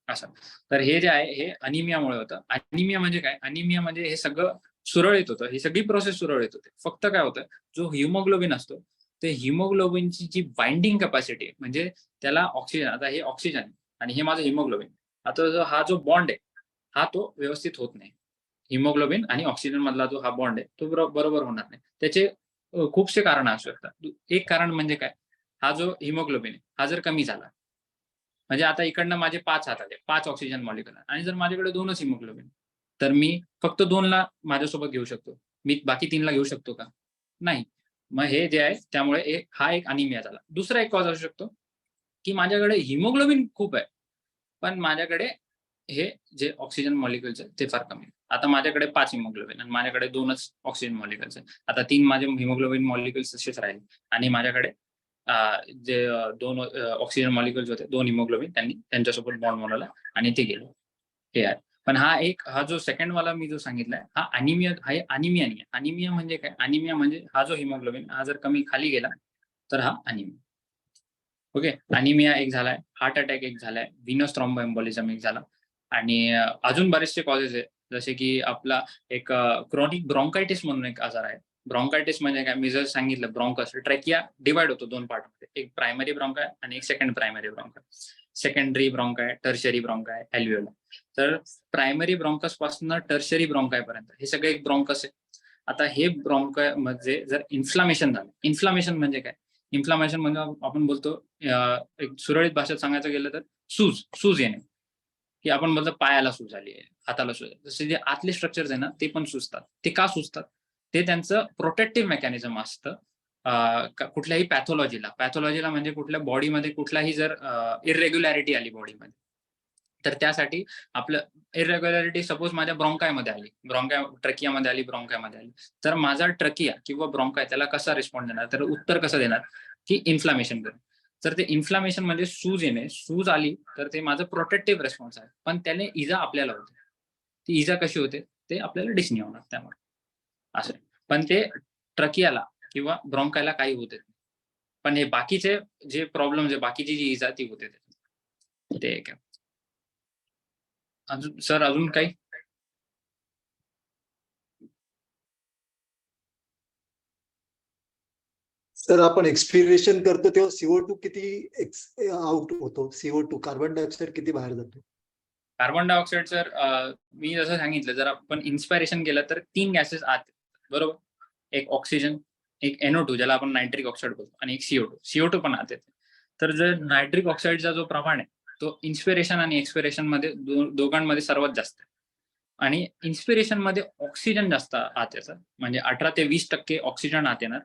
असं. तर हे जे आहे हे अनिमियामुळे होतं. अनिमिया म्हणजे काय, अनिमिया म्हणजे हे सगळं सुरळीत होतं, ही सगळी प्रोसेस सुरळीत होते. फक्त काय होतं, जो हिमोग्लोबिन असतो ते हिमोग्लोबिनची जी बाइंडिंग कॅपॅसिटी, म्हणजे त्याला ऑक्सिजन, आता हे ऑक्सिजन आणि हे माझं हिमोग्लोबिन, आता हा जो बॉन्ड आहे हा तो व्यवस्थित होत नाही. हिमोग्लोबिन आणि ऑक्सिजन मधला जो हा बॉन्ड आहे तो बरोबर होणार नाही. त्याचे खूपसे कारण असू शकतात. एक कारण म्हणजे काय, हा जो हिमोग्लोबिन आहे हा जर कमी झाला, म्हणजे आता इकडनं माझे 5 हात आले, 5 ऑक्सिजन मॉलिक्युल आणि जर माझ्याकडे 2च हिमोग्लोबिन, तर मी फक्त 2ला माझ्यासोबत घेऊ शकतो. मी बाकी 3ला घेऊ शकतो का? नाही. मग हे जे आहे त्यामुळे हा एक अनिमिया झाला. दुसरा एक कॉज असू शकतो की माझ्याकडे हिमोग्लोबिन खूप आहे, पण माझ्याकडे हे जे ऑक्सिजन मॉलिक्युल्स आहेत ते फार कमी आहे. आता माझ्याकडे 5 हिमोग्लोबिन आणि माझ्याकडे 2च ऑक्सिजन मॉलिक्युल्स आहेत. आता 3 माझे हिमोग्लोबिन मॉलिक्युल्स तसेच राहिले आणि माझ्याकडे जे 2 ऑक्सिजन मॉलिक्युल्स होते, 2 हिमोग्लोबिन त्यांच्यासोबत बॉन्ड बनवला आणि ते गेले. हे आहे. पण हा जो सेकंड वाला मी जो सांगितलाय हा अनिमिया नाही. अनिमिया म्हणजे काय? अनिमिया म्हणजे हा जो हिमोग्लोबिन हा जर कमी खाली गेला तर हा अनिमिया. ओके. अनिमिया एक झालाय, हार्ट अटॅक एक झालाय, व्हिनस थ्रॉम्बोएम्बोलिझम एक झाला आणि अजून बरेचसे कॉजेस आहेत. जसे की आपला एक क्रॉनिक ब्रॉन्कायटिस म्हणून एक आजार आहे. ब्रॉन्कायटिस म्हणजे काय? मी जर सांगितलं ब्रॉन्कस ट्रॅकिया डिवाइड होतो 2 पार्टमध्ये. एक प्रायमरी ब्रॉन्काय आणि एक second primary bronchi. Secondary bronchi, tertiary bronchi, alveoli. तर प्रायमरी ब्रॉन्कस पासून टर्शरी ब्रॉन्काय पर्यंत हे सगळे एक ब्रॉन्कस आहे. आता हे ब्रॉन्काय मध्ये जर इन्फ्लामेशन झालं, इन्फ्लामेशन म्हणजे काय? इन्फ्लामेशन म्हणजे आपण बोलतो एक सुरळीत भाषेत सांगायचं गेलं तर सूज येणे, की आपण बोलतो पायाला सूज आली आहे, हाताला सूज आहे. जसे जे आतले स्ट्रक्चर्स आहे ना ते पण सुजतात. ते का सुजतात? ते त्यांचं प्रोटेक्टिव्ह मेकॅनिझम असतं कुठल्याही पॅथॉलॉजीला म्हणजे कुठल्या बॉडीमध्ये कुठलाही जर इरेग्युलॅरिटी आली बॉडीमध्ये, तर त्यासाठी आपलं इरेग्युलॅरिटी सपोज माझ्या ब्रॉन्कायमध्ये आली, ट्रकियामध्ये आली, ब्रॉन्कायमध्ये आली, तर माझा ट्रकिया किंवा ब्रॉन्काय त्याला कसा रिस्पॉन्ड देणार? तर उत्तर कसं देणार? की इन्फ्लामेशन करून. तर ते इन्फ्लामेशन म्हणजे सूज येणे, सूज आली तर ते माझं प्रोटेक्टिव्ह रिस्पॉन्स आहे, पण त्याने इजा आपल्याला होते. ती इजा कशी होते? ते आपल्याला डिस्नी होणार त्यामुळे असं. पण ते ट्रकियाला किंवा ब्रॉन्कायला काही होत नाही. पण हे बाकीचे जे प्रॉब्लेम जे बाकीची जी इजा ती होते ते एक आहे. अजून काही? सर आपण एक्सपिरेशन करतो तेव्हा CO2 किती आउट होतो? CO2 कार्बन डायऑक्साईड किती बाहेर जातो? कार्बन डायऑक्साईड सर मी जसं सांगितलं, जर आपण इन्स्पायरेशन केलं तर 3 गॅसेस आत, बरोबर. एक ऑक्सिजन, एक NO2 ज्याला आपण नायट्रिक ऑक्साईड बोलतो आणि एक CO2 पण आत येते. तर जर नायट्रिक ऑक्साईडचा जो प्रमाण आहे तो इन्स्पिरेशन आणि एक्सपिरेशन मध्ये दोघांमध्ये सर्वात जास्त आहे. आणि इन्स्पिरेशन मध्ये ऑक्सिजन जास्त आत येतं, म्हणजे 18 ते 20% ऑक्सिजन आत येणार,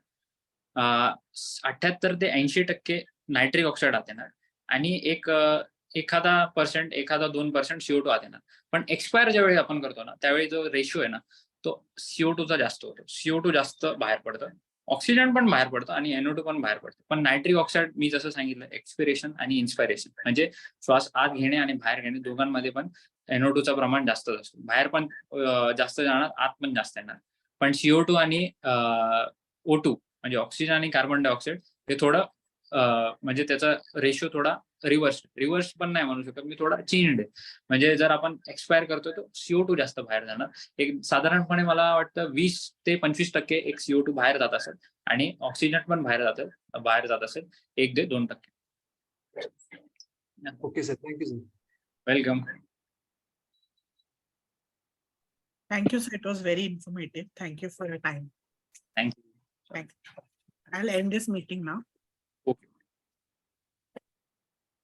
78 ते 80% नायट्रिक ऑक्साईड आत येणार आणि एखादा 2% CO2 आत येणार. पण एक्सपायर ज्यावेळी आपण करतो ना त्यावेळी जो रेशिओ आहे ना तो CO2चा जास्त होतो. CO2 जास्त बाहेर पडतं, ऑक्सिजन पण बाहेर पडतं आणि NO2 पण बाहेर पडतं. पण नायट्रिक ऑक्साईड मी जसं सांगितलं एक्सपिरेशन आणि इन्स्पायरेशन म्हणजे श्वास आत घेणे आणि बाहेर घेणे दोघांमध्ये पण NO2चं प्रमाण जास्त असतो. बाहेर पण जास्त जाणार, आत पण जास्त येणार. पण CO2 आणि O2 म्हणजे ऑक्सिजन आणि कार्बन डायऑक्साईड हे थोडं म्हणजे त्याचा रेशिओ थोडा रिव्हर्स पण नाही म्हणू शकत मी, थोडा चेंज्ड आहे. म्हणजे जर आपण एक्सपायर करतोय तर CO2 जास्त बाहेर जाणार. एक साधारणपणे मला वाटतं 20 ते 25% एक CO2 बाहेर जात असेल आणि ऑक्सिजन पण बाहेर जात असेल 1 ते 2%. Okay sir, thank you sir. Welcome. Thank you, sir. It was very informative. Thank you for your time. Thank you. I'll end this meeting now.